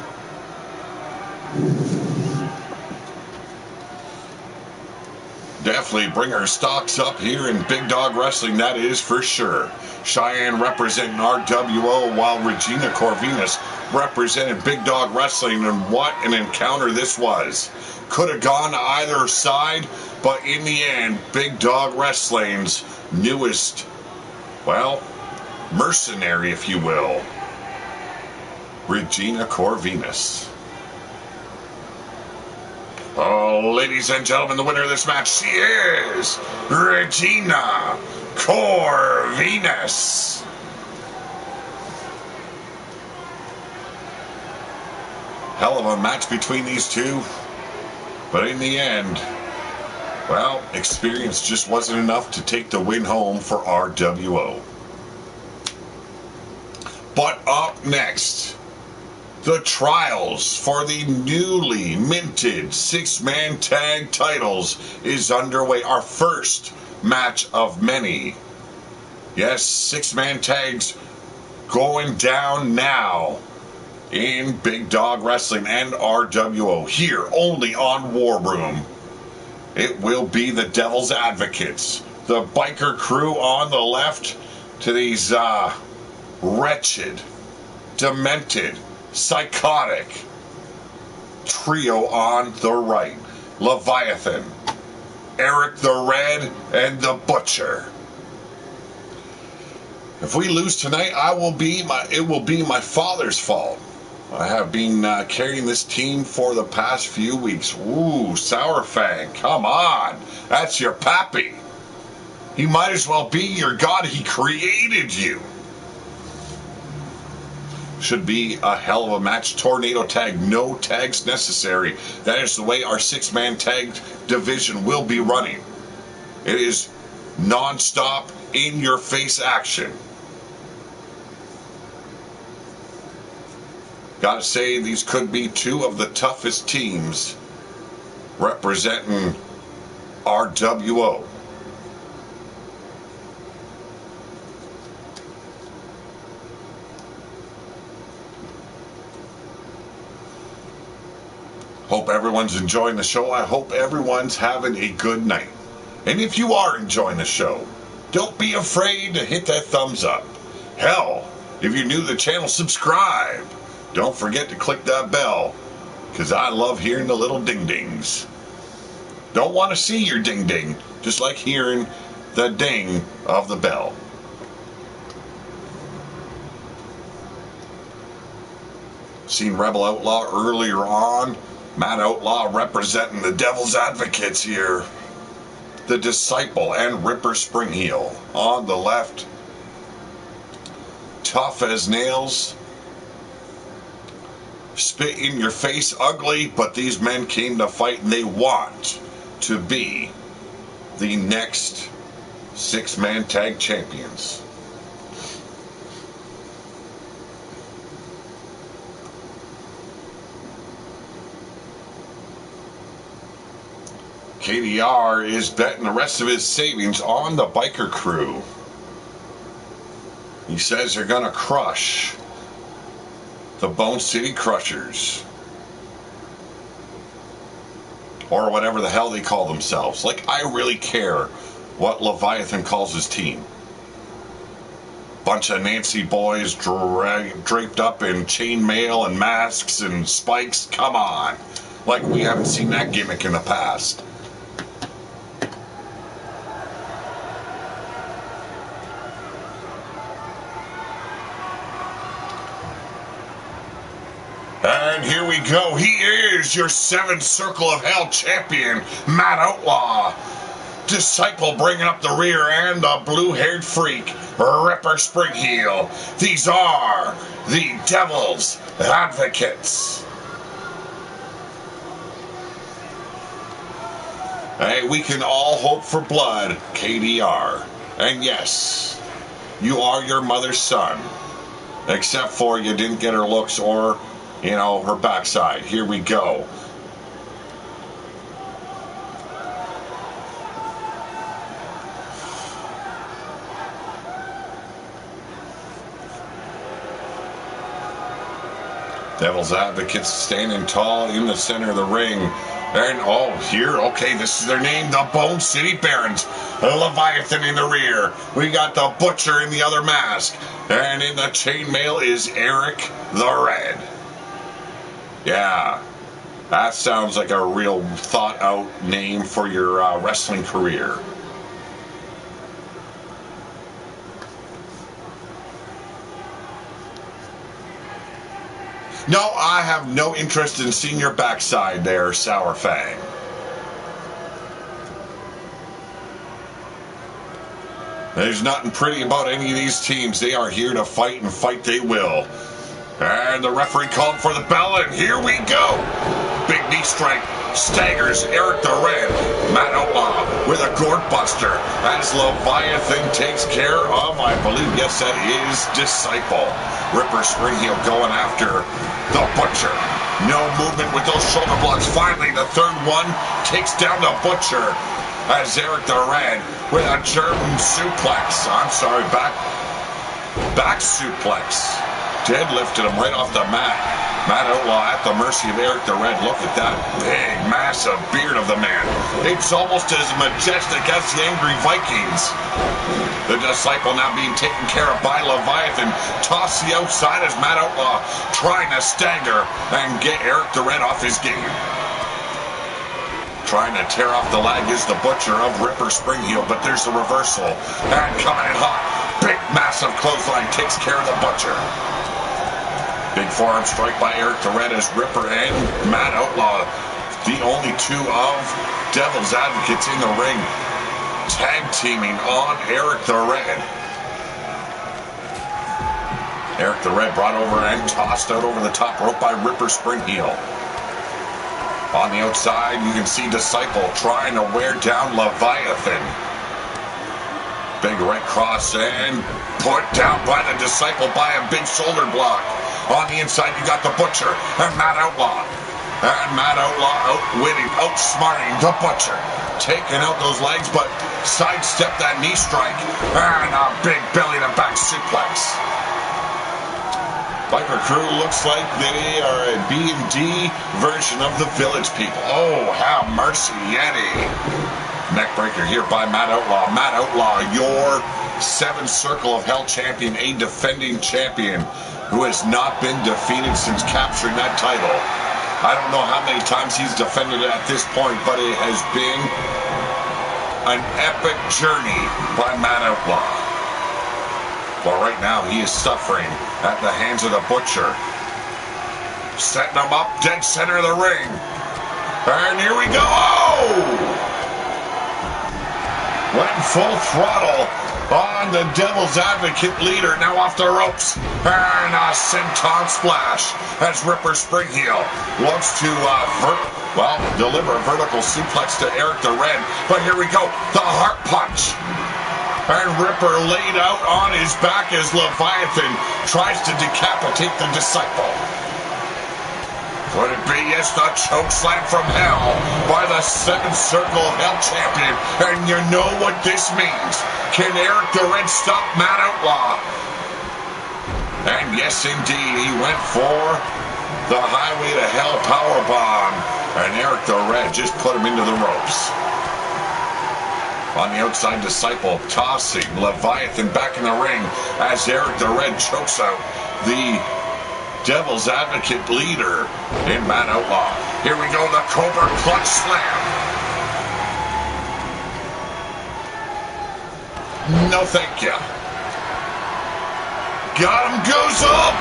Definitely bring her stocks up here in Big Dog Wrestling, that is for sure. Cheyenne representing RWO, while Regina Corvinus represented Big Dog Wrestling, and what an encounter this was. Could have gone to either side, but in the end, Big Dog Wrestling's newest, well, mercenary, if you will, Regina Corvinus. Oh, ladies and gentlemen, the winner of this match, she is Regina Corvinus. Hell of a match between these two. But in the end, well, experience just wasn't enough to take the win home for RWO. But up next, the trials for the newly minted six-man tag titles is underway. Our first match of many. Yes, six-man tags going down now in Big Dog Wrestling and RWO here only on War Room. It will be the Devil's Advocates, the biker crew on the left, to these wretched, demented, psychotic trio on the right. Leviathan, Eric the Red, and the Butcher. If we lose tonight, it will be my father's fault. I have been carrying this team for the past few weeks. Ooh, Sourfang, come on. That's your pappy. He might as well be your god. He created you. Should be a hell of a match. Tornado tag, no tags necessary. That is the way our six-man tag division will be running. It is non-stop, in-your-face action. Gotta say, these could be two of the toughest teams representing RWO. Hope everyone's enjoying the show. I hope everyone's having a good night. And if you are enjoying the show, don't be afraid to hit that thumbs up. Hell, if you're new to the channel, subscribe. Don't forget to click that bell, because I love hearing the little ding-dings. Don't want to see your ding-ding, just like hearing the ding of the bell. Seen Rebel Outlaw earlier on. Matt Outlaw representing the Devil's Advocates here. The Disciple and Ripper Springheel on the left. Tough as nails. Spit in your face, ugly, but these men came to fight and they want to be the next six-man tag champions. KDR is betting the rest of his savings on the biker crew. He says they're going to crush the Bone City Crushers. Or whatever the hell they call themselves. Like, I really care what Leviathan calls his team. Bunch of Nancy boys draped up in chainmail and masks and spikes. Come on. Like, we haven't seen that gimmick in the past. And here we go. He is your Seventh Circle of Hell champion, Matt Outlaw. Disciple bringing up the rear, and the blue-haired freak, Ripper Springheel. These are the Devil's Advocates. Hey, we can all hope for blood, KDR. And yes, you are your mother's son. Except for you didn't get her looks or, you know, her backside. Here we go. Devil's Advocates standing tall in the center of the ring. And, oh, here, okay, this is their name, the Bone City Barons. Leviathan in the rear. We got the Butcher in the other mask. And in the chainmail is Eric the Red. Yeah, that sounds like a real thought-out name for your wrestling career. No, I have no interest in seeing your backside there, Sour Fang. There's nothing pretty about any of these teams. They are here to fight, and fight they will. And the referee called for the bell, and here we go. Big knee strike staggers Eric the Red. Matt Outlaw with a gourd buster as Leviathan takes care of, I believe, yes, that is Disciple. Ripper Springheel going after the Butcher. No movement with those shoulder blocks. Finally, the third one takes down the Butcher as Eric the Red with a German suplex. I'm sorry, back suplex. Deadlifted him right off the mat. Matt Outlaw at the mercy of Eric the Red. Look at that big, massive beard of the man. It's almost as majestic as the Angry Vikings. The Disciple now being taken care of by Leviathan. Toss the outside as Matt Outlaw trying to stagger and get Eric the Red off his game. Trying to tear off the leg is the Butcher of Ripper Springheel, but there's the reversal. And coming in hot. Big, massive clothesline takes care of the Butcher. Big forearm strike by Eric the Red as Ripper and Matt Outlaw, the only two of Devil's Advocates in the ring, tag teaming on Eric the Red. Eric the Red brought over and tossed out over the top rope by Ripper Springheel. On the outside, you can see Disciple trying to wear down Leviathan. Big right cross and put down by the Disciple by a big shoulder block. On the inside, you got the Butcher and Matt Outlaw. And Matt Outlaw outwitting, outsmarting the Butcher. Taking out those legs, but sidestep that knee strike. And a big belly-to-back suplex. Viper Crew looks like they are a B&D version of the Village People. Oh, have mercy, Yeti. Neckbreaker here by Matt Outlaw. Matt Outlaw, your 7th Circle of Hell champion, a defending champion who has not been defeated since capturing that title. I don't know how many times he's defended it at this point, but it has been an epic journey by Matt Outlaw. Well, right now he is suffering at the hands of the Butcher. Setting him up dead center of the ring. And here we go. Oh! Went full throttle on the Devil's Advocate leader, now off the ropes. And a senton splash as Ripper Springheel wants to deliver a vertical suplex to Eric the Red. But here we go, the heart punch. And Ripper laid out on his back as Leviathan tries to decapitate the Disciple. Could it be, yes, the choke slam from hell by the 7th Circle of Hell champion? And you know what this means. Can Eric the Red stop Matt Outlaw? And yes, indeed, he went for the Highway to Hell powerbomb. And Eric the Red just put him into the ropes. On the outside, Disciple tossing Leviathan back in the ring as Eric the Red chokes out the Devil's Advocate leader in Matt Outlaw. Here we go, the Cobra Clutch Slam. No thank you. Got him, goes up.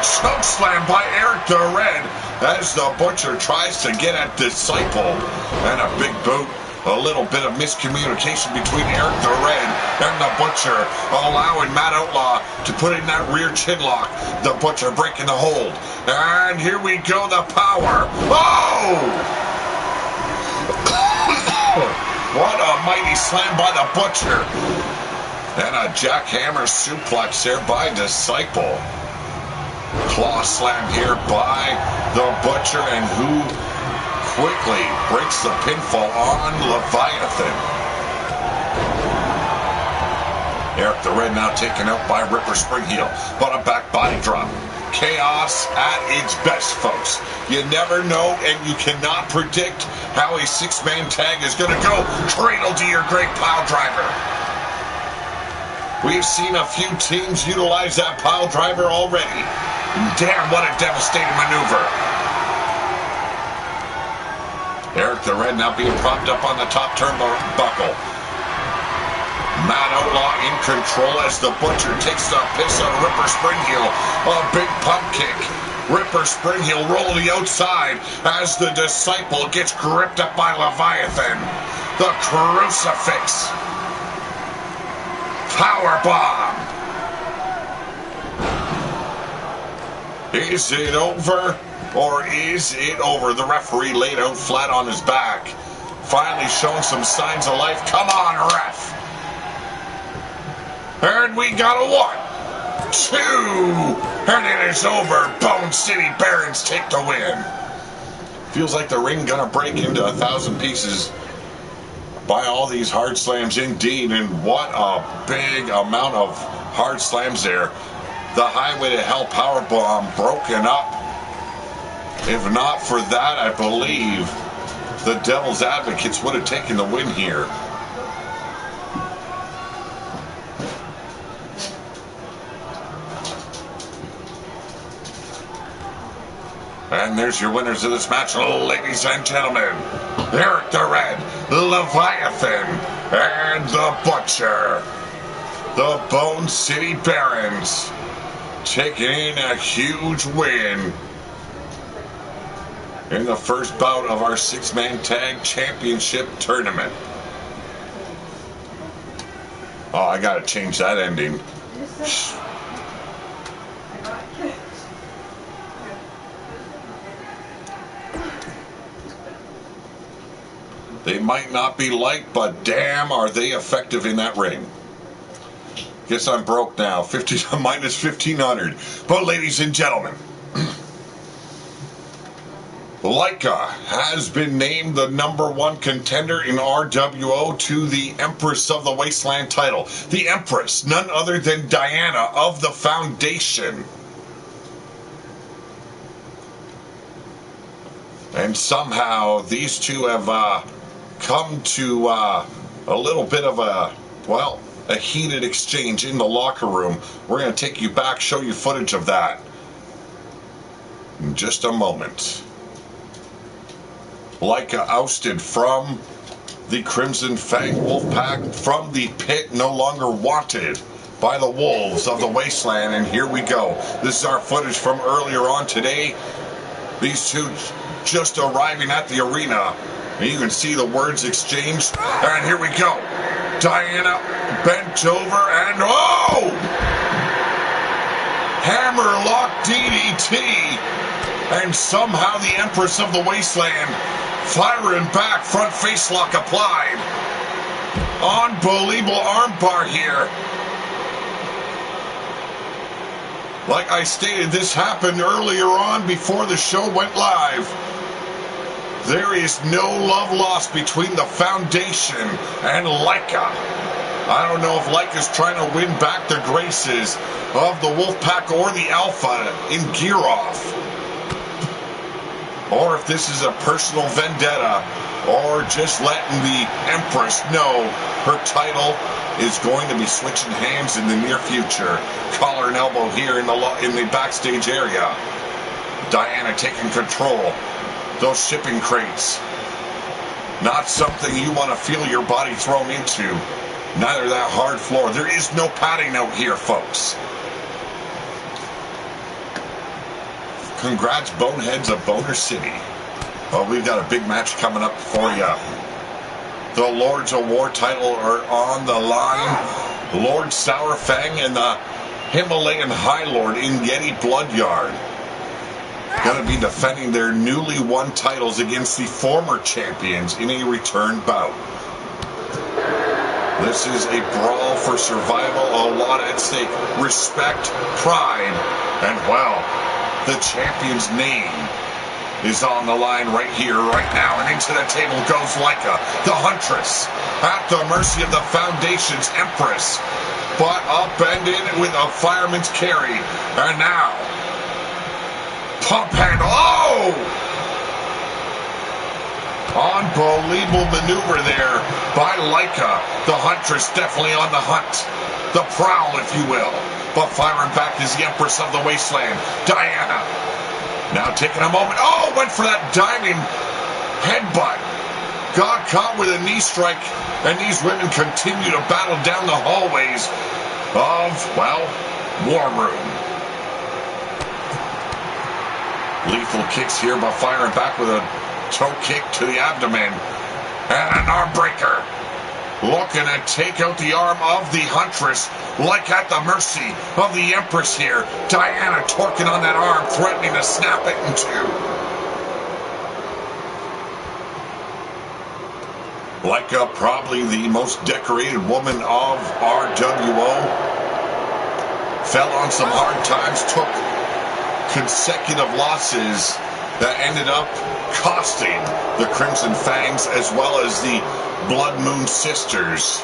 Choke slam by Eric the Red as the Butcher tries to get at Disciple. And a big boot. A little bit of miscommunication between Eric the Red and the Butcher, allowing Matt Outlaw to put in that rear chin lock. The Butcher breaking the hold. And here we go, the power. Oh! What a mighty slam by the Butcher. And a jackhammer suplex there by Disciple. Claw slam here by the Butcher, and who quickly breaks the pinfall on Leviathan. Eric the Red now taken out by Ripper Springheel, but a back body drop. Chaos at its best, folks. You never know, and you cannot predict how a 6-man tag is going to go. Cradle to your great pile driver. We've seen a few teams utilize that pile driver already. Damn, what a devastating maneuver. Eric the Red now being propped up on the top turnbuckle. Matt Outlaw in control as the Butcher takes the piss out of Ripper Springheel. A big pump kick Ripper spring heel roll to the outside as the Disciple gets gripped up by Leviathan. The crucifix. Powerbomb. Is it over? Or is it over? The referee laid out flat on his back. Finally showing some signs of life. Come on, ref. And we got a 1, 2, and it is over. Bone City Barons take the win. Feels like the ring gonna break into 1,000 pieces by all these hard slams indeed, and what a big amount of hard slams there. The Highway to Hell powerbomb broken up. If not for that, I believe the Devil's Advocates would have taken the win here. And there's your winners of this match, ladies and gentlemen. Eric the Red, Leviathan, and the Butcher. The Bone City Barons taking in a huge win in the first bout of our 6-man tag championship tournament. Oh, I gotta change that ending. They might not be liked, but damn, are they effective in that ring. Guess I'm broke now. Minus 1,500. But ladies and gentlemen, Leica has been named the #1 contender in RWO to the Empress of the Wasteland title. The Empress, none other than Diana of the Foundation. And somehow these two have come to a little bit of a heated exchange in the locker room. We're going to take you back, show you footage of that in just a moment. Leica ousted from the Crimson Fang Wolfpack, from the pit, no longer wanted by the Wolves of the Wasteland. And here we go. This is our footage from earlier on today. These two just arriving at the arena. And you can see the words exchanged. And here we go. Diana bent over and oh! Hammerlock DDT. And somehow the Empress of the Wasteland firing back, front face lock applied. Unbelievable armbar here. Like I stated, this happened earlier on before the show went live. There is no love lost between the Foundation and Leica. I don't know if Leica's trying to win back the graces of the Wolfpack or the Alpha in Gear Off. Or if this is a personal vendetta, or just letting the Empress know her title is going to be switching hands in the near future. Collar and elbow here in the backstage area. Diana taking control. Those shipping crates. Not something you want to feel your body thrown into. Neither that hard floor. There is no padding out here, folks. Congrats, Boneheads of Boner City. Well, we've got a big match coming up for you. The Lords of War title are on the line. Lord Sourfang and the Himalayan High Lord in Yeti Bloodyard. Going to be defending their newly won titles against the former champions in a return bout. This is a brawl for survival, a lot at stake. Respect, pride, and well, the champion's name is on the line right here, right now. And into the table goes Leica, the Huntress, at the mercy of the Foundation's Empress. But upended with a fireman's carry. And now, pump handle. Oh! Unbelievable maneuver there by Leica. The Huntress definitely on the hunt. The prowl, if you will. But firing back is the Empress of the Wasteland, Diana. Now taking a moment. Oh, went for that diving headbutt. Got caught with a knee strike. And these women continue to battle down the hallways of, well, War Room. Lethal kicks here, but firing back with a toe kick to the abdomen. And an arm breaker. Looking to take out the arm of the Huntress, like at the mercy of the Empress here. Diana torquing on that arm, threatening to snap it in two. Like probably the most decorated woman of RWO. Fell on some hard times, took consecutive losses that ended up costing the Crimson Fangs as well as the Blood Moon Sisters.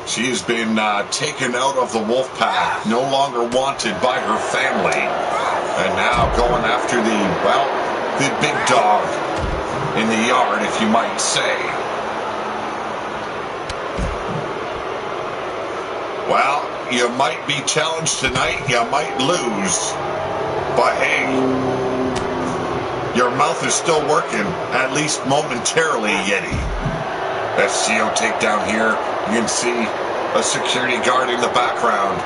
She has been taken out of the wolf pack, no longer wanted by her family, and now going after the big dog in the yard, if you might say. Well, you might be challenged tonight, you might lose, but hey, your mouth is still working, at least momentarily, Yeti. SCO takedown here. You can see a security guard in the background.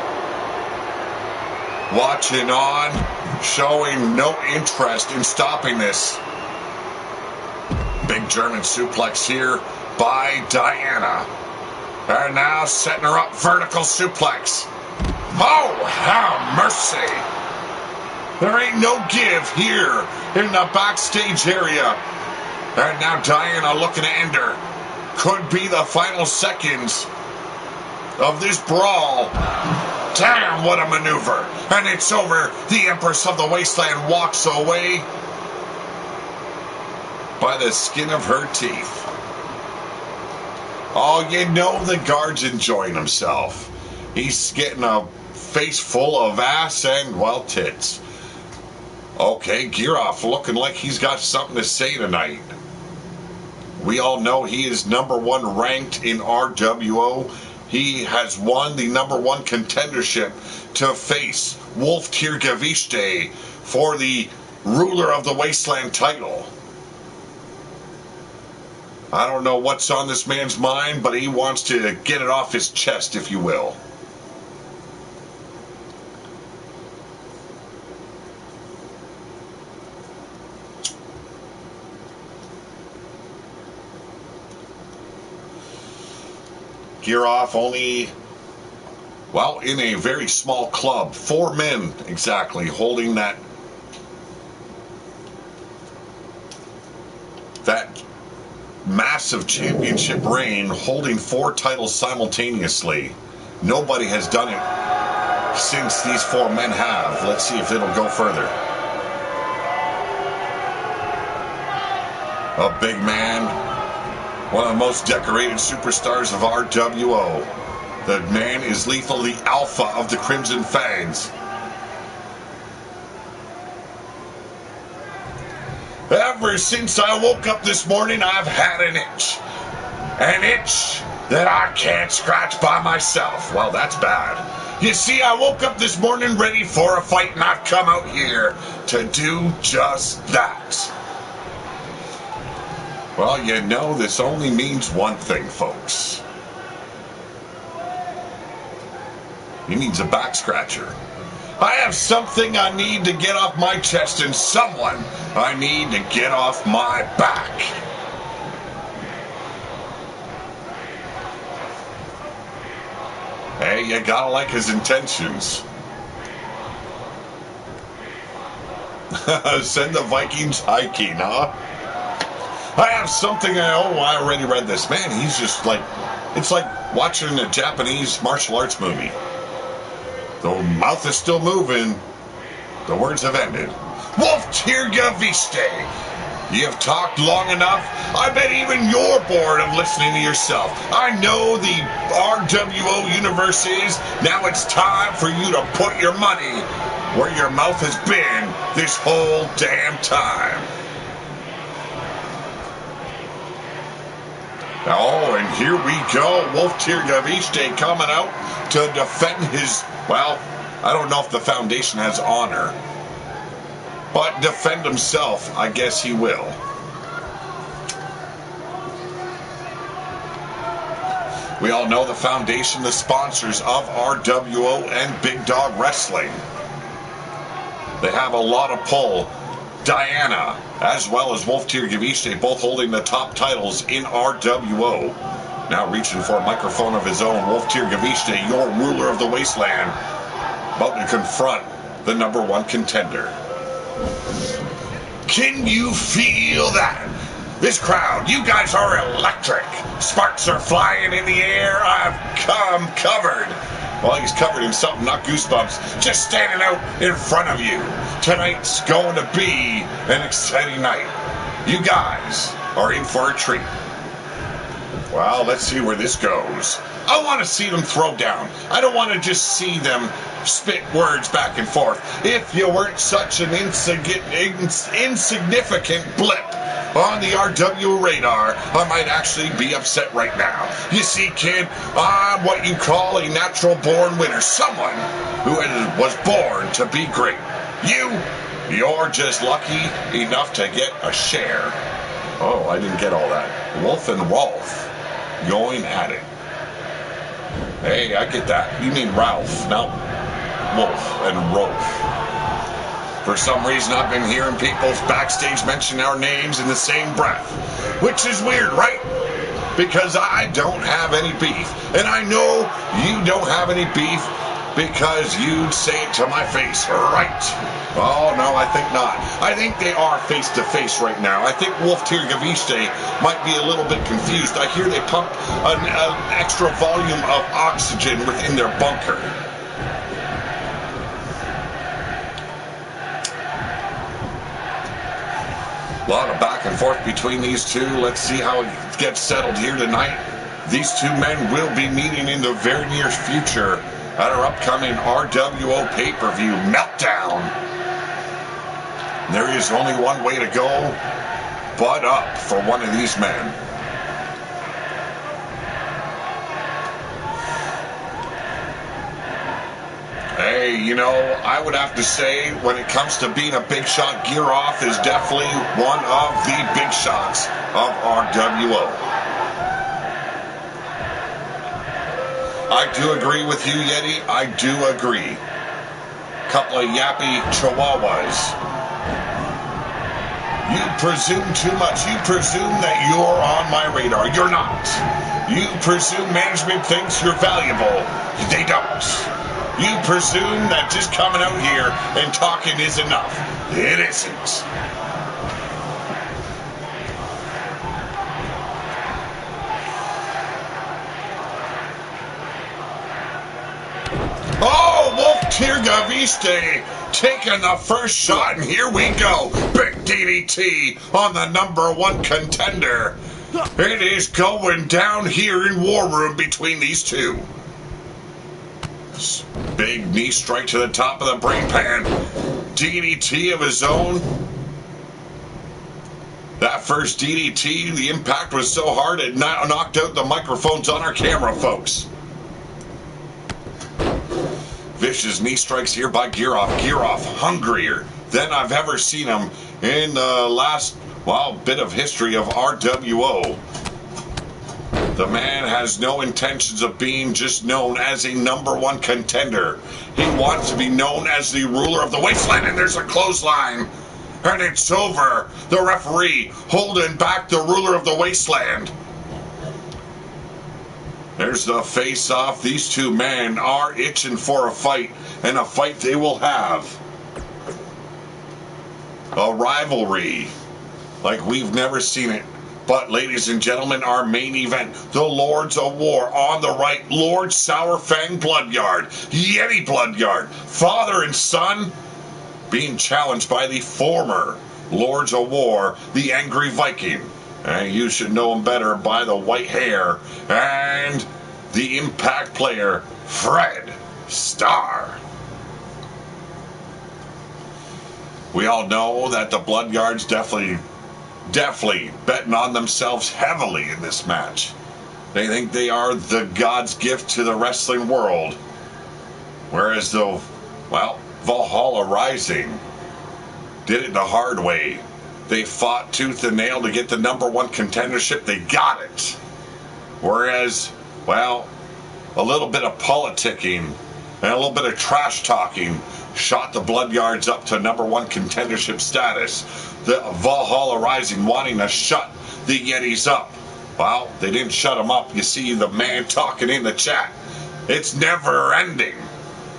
Watching on, showing no interest in stopping this. Big German suplex here by Diana. And now setting her up, vertical suplex. Oh, have mercy. There ain't no give here in the backstage area. And now Diana looking to end her. Could be the final seconds of this brawl. Damn, what a maneuver. And it's over. The Empress of the Wasteland walks away by the skin of her teeth. Oh, you know the guard's enjoying himself. He's getting a face full of ass and, well, tits. Okay, Giroff looking like he's got something to say tonight. We all know he is #1 ranked in RWO. He has won the #1 contendership to face Wolf Tirgavishte for the Ruler of the Wasteland title. I don't know what's on this man's mind, but he wants to get it off his chest, if you will. Giroff only, well, in a very small club, 4 men exactly, holding that massive championship reign, holding 4 titles simultaneously. Nobody has done it since these 4 men have. Let's see if it'll go further. A big man, one of the most decorated superstars of RWO. The man is Lethal, the alpha of the Crimson Fangs. Ever since I woke up this morning, I've had an itch. An itch that I can't scratch by myself. Well, that's bad. You see, I woke up this morning ready for a fight, and I've come out here to do just that. Well, you know, this only means one thing, folks. He needs a back scratcher. I have something I need to get off my chest and someone I need to get off my back. Hey, you gotta like his intentions. Send the Vikings hiking, huh? I have something I already read this. Man, he's just like, it's like watching a Japanese martial arts movie. The mouth is still moving. The words have ended. Wolf Tirgavishte, you have talked long enough. I bet even you're bored of listening to yourself. I know the RWO universe is. Now it's time for you to put your money where your mouth has been this whole damn time. Oh, and here we go. Wolf Tirgavishte coming out to defend his, well, I don't know if the foundation has honor, but defend himself, I guess he will. We all know the foundation, the sponsors of RWO and Big Dog Wrestling. They have a lot of pull. Diana, as well as Wolf Tirgavishte, both holding the top titles in RWO. Now reaching for a microphone of his own, Wolf Tirgavishte, your ruler of the wasteland, about to confront the #1 contender. Can you feel that? This crowd, you guys are electric. Sparks are flying in the air. I've come covered. Well, he's covered in something, not goosebumps. Just standing out in front of you. Tonight's going to be an exciting night. You guys are in for a treat. Well, let's see where this goes. I want to see them throw down. I don't want to just see them spit words back and forth. If you weren't such an insignificant blip on the RW radar, I might actually be upset right now. You see, kid, I'm what you call a natural-born winner. Someone who was born to be great. You're just lucky enough to get a share. Oh, I didn't get all that. Wolf and Rolf going at it. Hey, I get that. You mean Ralph, not Wolf and Rolf. For some reason, I've been hearing people backstage mention our names in the same breath, which is weird, right? Because I don't have any beef, and I know you don't have any beef because you'd say it to my face, right? Oh, no, I think not. I think they are face-to-face right now. I think Wolf Tirgavishte might be a little bit confused. I hear they pump an extra volume of oxygen within their bunker. A lot of back and forth between these two. Let's see how it gets settled here tonight. These two men will be meeting in the very near future at our upcoming RWO pay-per-view Meltdown. There is only one way to go, butt up for one of these men. Hey, you know, I would have to say, when it comes to being a big shot, Gear Off is definitely one of the big shots of RWO. I do agree with you, Yeti. I do agree. Couple of yappy chihuahuas. You presume too much. You presume that you're on my radar. You're not. You presume management thinks you're valuable. They don't. You presume that just coming out here and talking is enough. It isn't. Oh, Wolf Tirgavishte taking the first shot, and here we go. Big DDT on the #1 contender. It is going down here in War Room between these two. Big knee strike to the top of the brain pan. DDT of his own. That first DDT, the impact was so hard it knocked out the microphones on our camera, folks. Vicious knee strikes here by Gear Off. Gear Off hungrier than I've ever seen him in the last, bit of history of RWO. The man has no intentions of being just known as a #1 contender. He wants to be known as the ruler of the wasteland, and there's a clothesline. And it's over. The referee holding back the ruler of the wasteland. There's the face-off. These two men are itching for a fight, and a fight they will have. A rivalry like we've never seen it. But, ladies and gentlemen, our main event, the Lords of War. On the right, Lord Sourfang Bloodyard, Yeti Bloodyard, father and son, being challenged by the former Lords of War, the Angry Viking. And you should know him better by the white hair and the Impact player, Fred Starr. We all know that the Bloodyards definitely betting on themselves heavily in this match. They think they are the God's gift to the wrestling world. Whereas the, Valhalla Rising did it the hard way. They fought tooth and nail to get the #1 contendership. They got it. Whereas, a little bit of politicking And a little bit of trash talking shot the Bloodyards up to #1 contendership status. The Valhalla Rising wanting to shut the Yetis up. Well, they didn't shut them up. You see the man talking in the chat. It's never ending.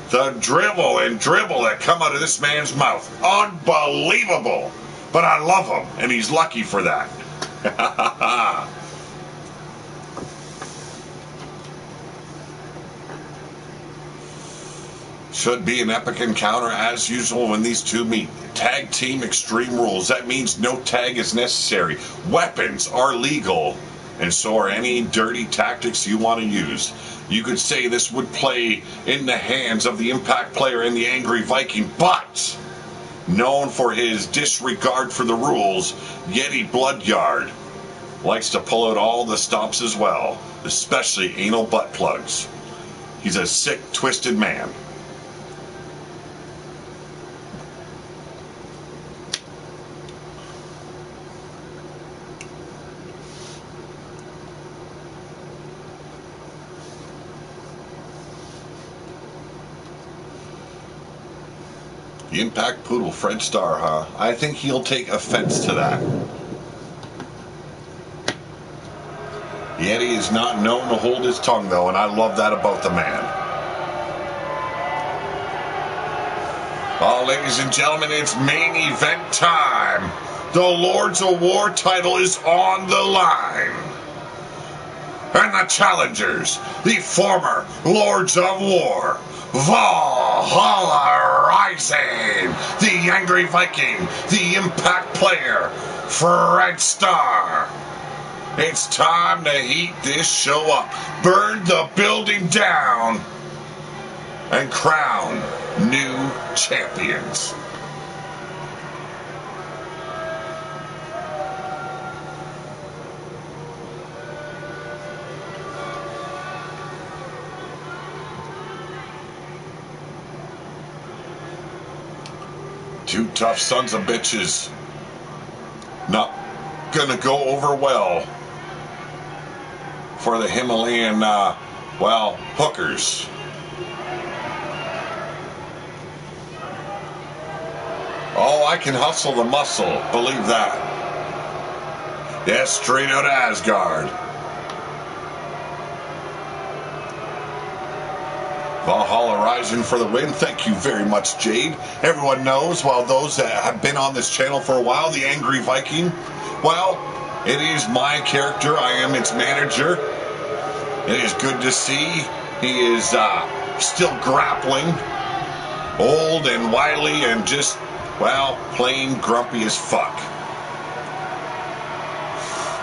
The dribble and dribble that come out of this man's mouth. Unbelievable. But I love him, and he's lucky for that. Should be an epic encounter as usual when these two meet. Tag team extreme rules. That means no tag is necessary. Weapons are legal, and so are any dirty tactics you want to use. You could say this would play in the hands of the Impact player and the Angry Viking, but known for his disregard for the rules, Yeti Bloodyard likes to pull out all the stops as well, especially anal butt plugs. He's a sick, twisted man. The Impact Poodle, Fred Starr, huh? I think he'll take offense to that. Yeti is not known to hold his tongue, though, and I love that about the man. Oh, ladies and gentlemen, it's main event time. The Lords of War title is on the line. And the challengers, the former Lords of War, Valhalla Rising, the Angry Viking, the Impact player, Fred Starr. It's time to heat this show up, burn the building down, and crown new champions. Two tough sons of bitches. Not gonna go over well for the Himalayan, hookers. Oh, I can hustle the muscle, believe that. Yes, straight out of Asgard. Valhalla Rising for the win. Thank you very much, Jade. Everyone knows, well, those that have been on this channel for a while, the Angry Viking, well, it is my character. I am its manager. It is good to see. He is still grappling, old and wily, and just, well, plain grumpy as fuck.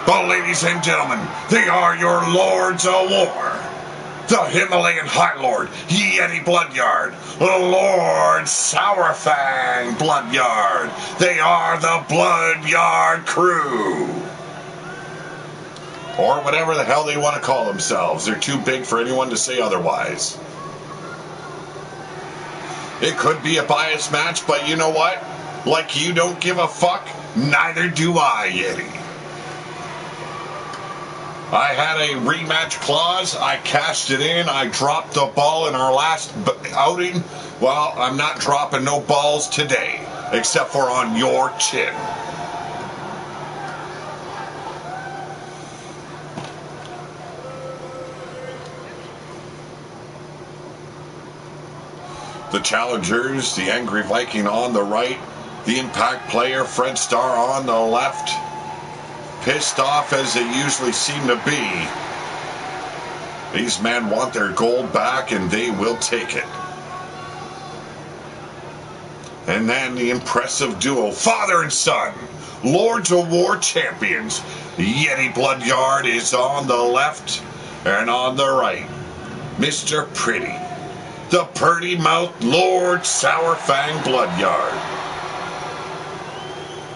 But ladies and gentlemen, they are your Lords of War. The Himalayan High Lord, Yeti Bloodyard. The Lord Sourfang Bloodyard. They are the Bloodyard Crew. Or whatever the hell they want to call themselves. They're too big for anyone to say otherwise. It could be a biased match, but you know what? Like you don't give a fuck, neither do I, Yeti. I had a rematch clause. I cashed it in. I dropped the ball in our last outing. Well, I'm not dropping no balls today, except for on your chin. The challengers, the Angry Viking on the right, the Impact player, Fred Starr on the left. Pissed off as they usually seem to be. These men want their gold back and they will take it. And then the impressive duo, father and son, Lords of War champions. Yeti Bloodyard is on the left, and on the right, Mr. Pretty, the purty-mouthed Lord Sourfang Bloodyard.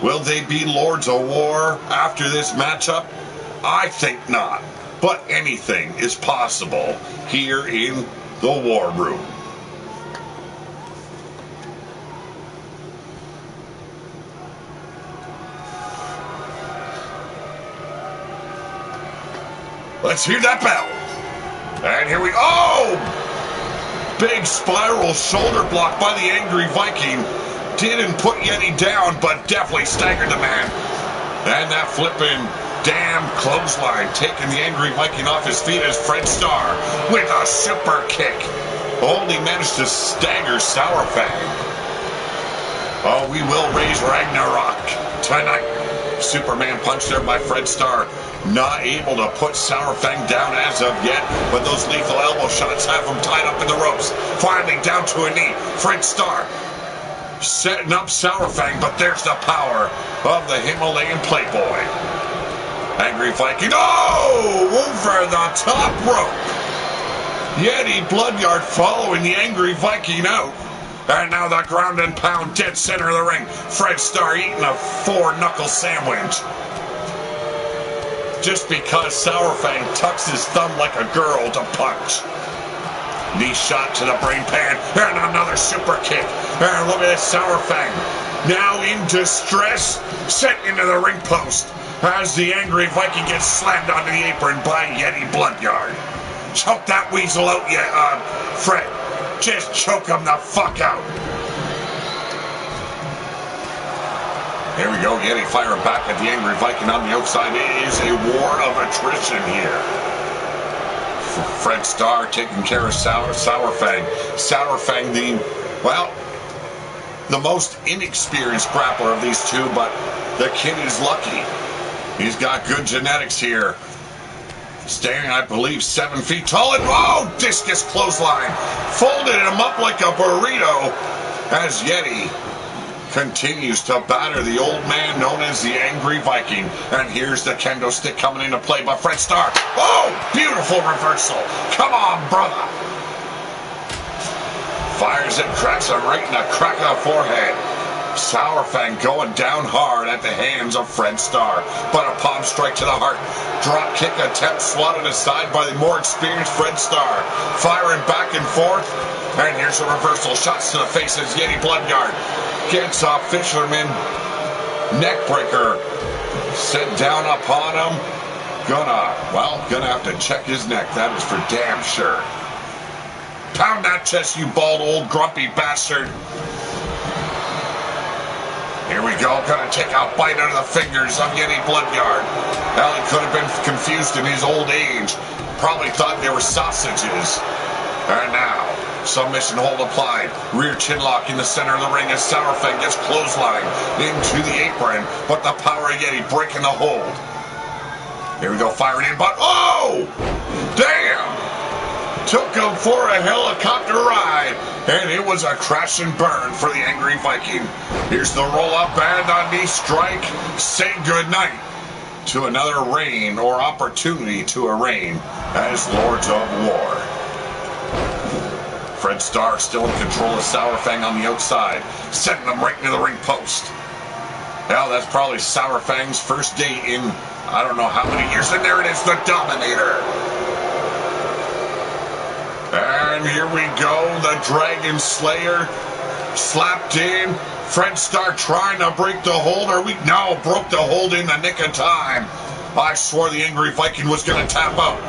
Will they be Lords of War after this matchup? I think not, but anything is possible here in the War Room. Let's hear that bell. And here we go. Big spiral shoulder block by the Angry Viking. Didn't put Yeti down, but definitely staggered the man. And that flipping damn clothesline, taking the Angry Viking off his feet as Fred Starr with a super kick. Only managed to stagger Sourfang. Oh, we will raise Ragnarok tonight. Superman punch there by Fred Starr. Not able to put Sourfang down as of yet, but those lethal elbow shots have him tied up in the ropes. Finally down to a knee. Fred Starr setting up Sourfang, but there's the power of the Himalayan Playboy. Angry Viking, oh, over the top rope. Yeti Bloodyard following the Angry Viking out. And now the ground and pound, dead center of the ring. Fred Starr eating a 4-knuckle sandwich. Just because Sourfang tucks his thumb like a girl to punch. Knee shot to the brain pan, and another super kick. And look at this Sourfang, now in distress, sent into the ring post as the Angry Viking gets slammed onto the apron by Yeti Bloodyard. Choke that weasel out, Fred. Just choke him the fuck out. Here we go, Yeti firing back at the Angry Viking on the outside. It is a war of attrition here. Fred Starr taking care of Sourfang. Sourfang, the most inexperienced grappler of these two, but the kid is lucky. He's got good genetics here. Standing, I believe, 7 feet tall, and oh, discus clothesline. Folded him up like a burrito as Yeti continues to batter the old man known as the Angry Viking. And here's the kendo stick coming into play by Fred Starr. Oh, beautiful reversal. Come on, brother. Fires it, cracks him right in the crack of the forehead. Sourfang going down hard at the hands of Fred Starr, but a palm strike to the heart. Drop kick attempt swatted aside by the more experienced Fred Starr. Firing back and forth, and here's a reversal. Shots to the face as Yeti Bloodyard gets a fisherman neckbreaker set down upon him. Gonna have to check his neck, that is for damn sure. Pound that chest, you bald old grumpy bastard. Here we go, gonna take a bite out of the fingers of Yeti Bloodyard. Well, he could have been confused in his old age. Probably thought they were sausages. And now, submission hold applied. Rear chinlock in the center of the ring as Sourfang gets clotheslined into the apron, but the power of Yeti breaking the hold. Here we go, firing in, but oh! Damn! Took him for a helicopter ride, and it was a crash and burn for the Angry Viking. Here's the roll-up and a knee strike. Say goodnight to another reign or opportunity to a reign as Lords of War. Fred Starr still in control of Sourfang on the outside, sending him right into the ring post. Well, that's probably Sourfang's first date in I don't know how many years, and there it is, the Dominator. And here we go, the Dragon Slayer slapped in. Fred Starr trying to break the hold. No, broke the hold in the nick of time. I swore the Angry Viking was going to tap out.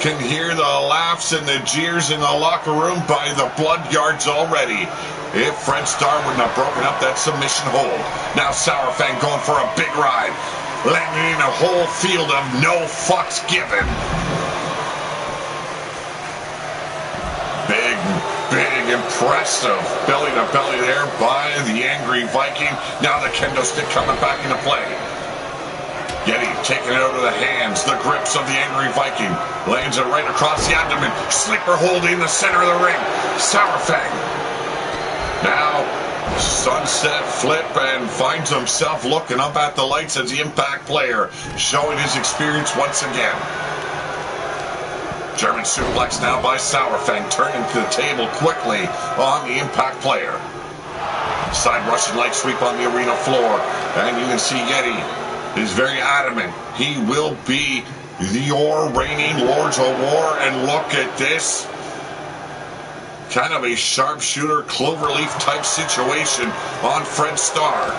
Can hear the laughs and the jeers in the locker room by the Bloodyards already. If Fred Starr wouldn't have broken up that submission hold. Now Sourfang going for a big ride, landing in a whole field of no fucks given. Big, impressive belly-to-belly there by the Angry Viking. Now the kendo stick coming back into play. Yeti taking it out of the hands, the grips of the Angry Viking. Lands it right across the abdomen. Sleeper hold in the center of the ring. Sourfang. Now, sunset flip and finds himself looking up at the lights as the Impact player, showing his experience once again. German suplex now by Sourfang, turning to the table quickly on the Impact player. Side Russian leg sweep on the arena floor, and you can see Yeti is very adamant. He will be your reigning Lords of War, and look at this. Kind of a sharpshooter, cloverleaf type situation on Fred Starr.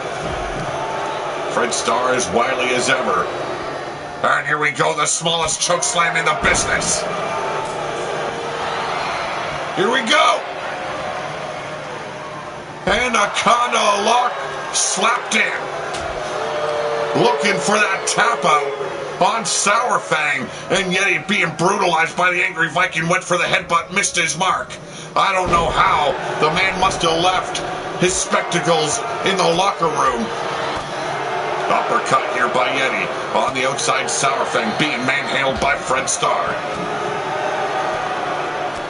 Fred Starr as wily as ever. And here we go, the smallest choke slam in the business. Here we go. Anaconda lock slapped in. Looking for that tap out on Sour Fang, and Yeti being brutalized by the Angry Viking, went for the headbutt, missed his mark. I don't know how. The man must have left his spectacles in the locker room. Uppercut here by Yeti. On the outside, Sour Fang being manhandled by Fred Starr.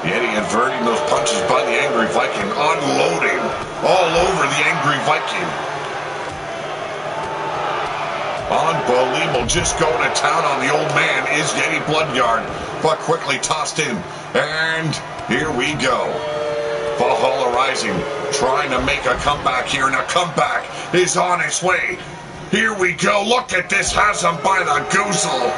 Yeti averting those punches by the Angry Viking, unloading all over the Angry Viking. Unbelievable, just going to town on the old man is Yeti Bloodyard, but quickly tossed in. And here we go. Valhalla Rising trying to make a comeback here, and a comeback is on its way. Here we go. Look at this. Has him by the goozle.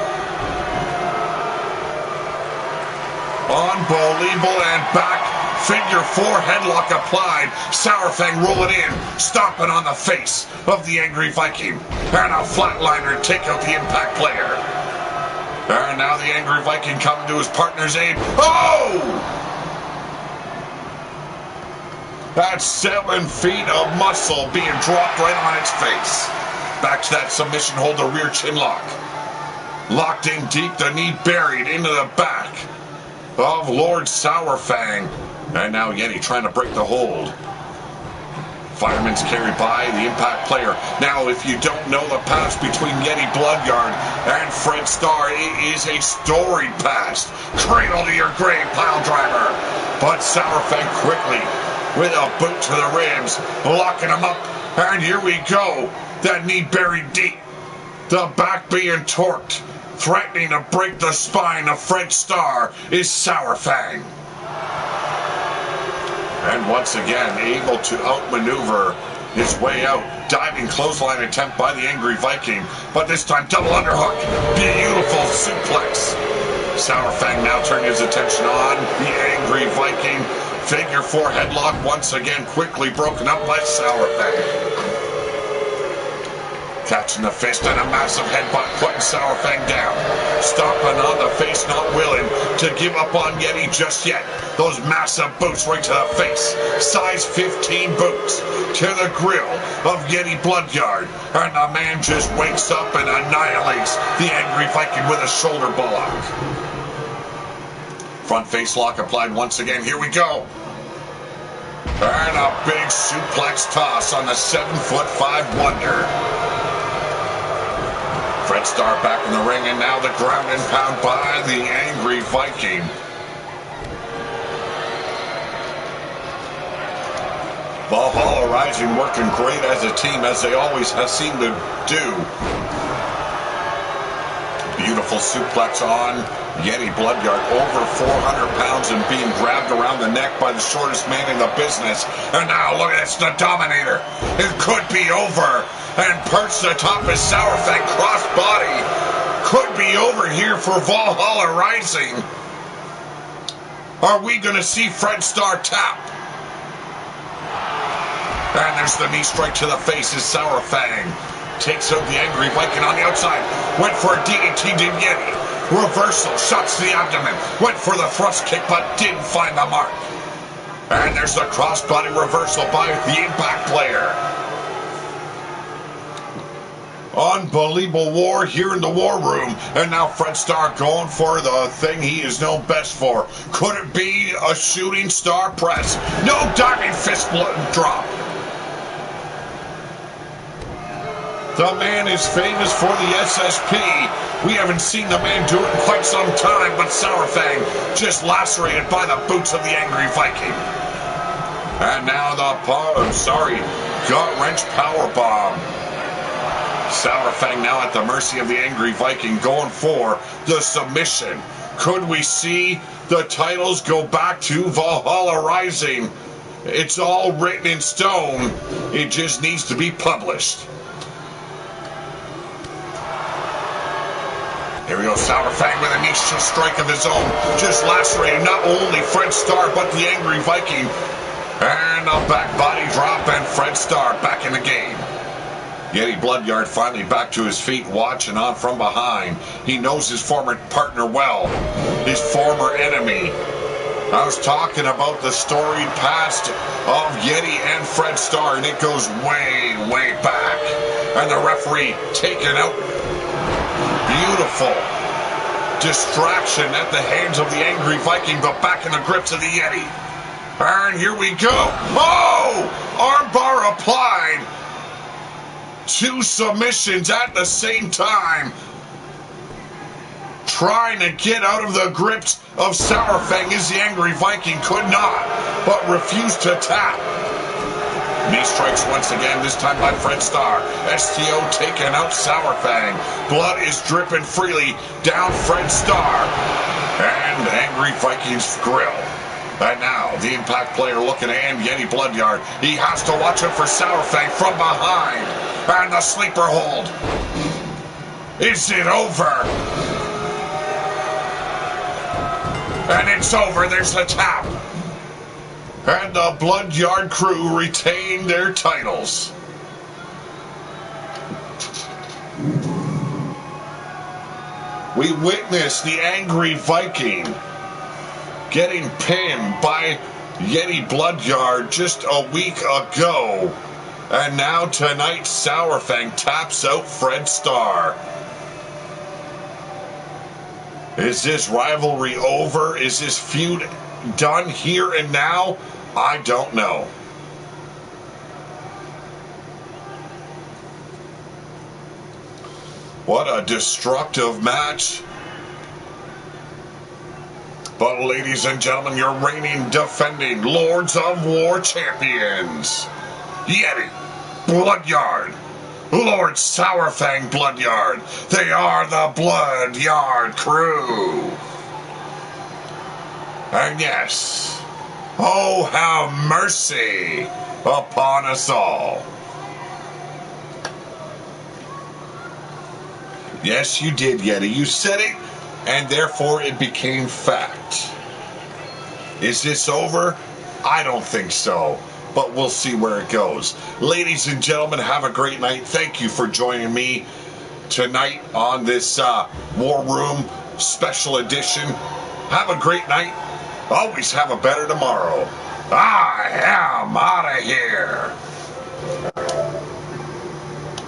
Unbelievable, and back. Figure four headlock applied. Sour Fang rolling in, stomping on the face of the Angry Viking. And a flatliner take out the Impact player. And now the Angry Viking coming to his partner's aid. Oh! That's 7 feet of muscle being dropped right on its face. Back to that submission hold, the rear chin lock. Locked in deep, the knee buried into the back of Lord Sour Fang. And now Yeti trying to break the hold. Fireman's carried by the Impact player. Now, if you don't know the past between Yeti Bloodyard and Fred Starr, it is a storied past. Cradle to your grave, pile driver. But Sour Fang quickly, with a boot to the ribs, locking him up. And here we go. That knee buried deep. The back being torqued. Threatening to break the spine of Fred Starr is Sour Fang. And once again, able to outmaneuver his way out. Diving clothesline attempt by the Angry Viking. But this time, double underhook. Beautiful suplex. Sour Fang now turning his attention on the Angry Viking. Figure four headlock once again, quickly broken up by Sour Fang. Catching the fist and a massive headbutt, putting Sour Fang down. Stomping on the face, not willing to give up on Yeti just yet. Those massive boots right to the face. Size 15 boots to the grill of Yeti Bloodyard. And the man just wakes up and annihilates the Angry Viking with a shoulder block. Front face lock applied once again. Here we go. And a big suplex toss on the 7'5" wonder. Fred Starr back in the ring, and now the ground and pound by the Angry Viking. Valhalla Rising working great as a team, as they always have seemed to do. Beautiful suplex on Yeti Bloodyard, over 400 pounds and being grabbed around the neck by the shortest man in the business. And now look at this, the Dominator. It could be over. And perched atop his Sour Fang crossbody. Could be over here for Valhalla Rising. Are we going to see Fred Starr tap? And there's the knee strike to the face as Sour Fang takes out the Angry Viking on the outside. Went for a DDT, did Yeti. Reversal, shots to the abdomen. Went for the thrust kick, but didn't find the mark. And there's the crossbody reversal by the Impact player. Unbelievable war here in the War Room. And now Fred Starr going for the thing he is known best for. Could it be a shooting star press? No, diving fist drop. The man is famous for the SSP. We haven't seen the man do it in quite some time, but Sour Fang just lacerated by the boots of the Angry Viking. And now the gut-wrench powerbomb. Sour Fang now at the mercy of the Angry Viking, going for the submission. Could we see the titles go back to Valhalla Rising? It's all written in stone. It just needs to be published. Here we go, Sour Fang with a knee strike of his own. Just lacerating not only Fred Starr, but the Angry Viking. And a back body drop, and Fred Starr back in the game. Yeti Bloodyard finally back to his feet, watching on from behind. He knows his former partner well, his former enemy. I was talking about the storied past of Yeti and Fred Starr, and it goes way, way back. And the referee taking out beautiful distraction at the hands of the Angry Viking, but back in the grips of the Yeti. And here we go. Oh! Armbar applied. 2 submissions at the same time. Trying to get out of the grips of Sourfang as the Angry Viking could not, but refused to tap. Knee strikes once again, this time by Fred Starr. STO taking out Sourfang. Blood is dripping freely down Fred Starr. And Angry Viking's grill. And now, the Impact player looking to end Yeti Bloodyard. He has to watch it for Sourfang from behind. And the sleeper hold. Is it over? And it's over. There's the tap. And the Bloodyard crew retain their titles. We witnessed the Angry Viking getting pinned by Yeti Bloodyard just a week ago. And now tonight, Sourfang taps out Fred Starr. Is this rivalry over? Is this feud done here and now? I don't know. What a destructive match. But ladies and gentlemen, your reigning, defending Lords of War champions, Yeti Bloodyard, Lord Sourfang Bloodyard. They are the Bloodyard crew. And yes, oh, have mercy upon us all. Yes, you did, Yeti. You said it, and therefore it became fact. Is this over? I don't think so, but we'll see where it goes. Ladies and gentlemen, have a great night. Thank you for joining me tonight on this War Room special edition. Have a great night. Always have a better tomorrow. I am out of here.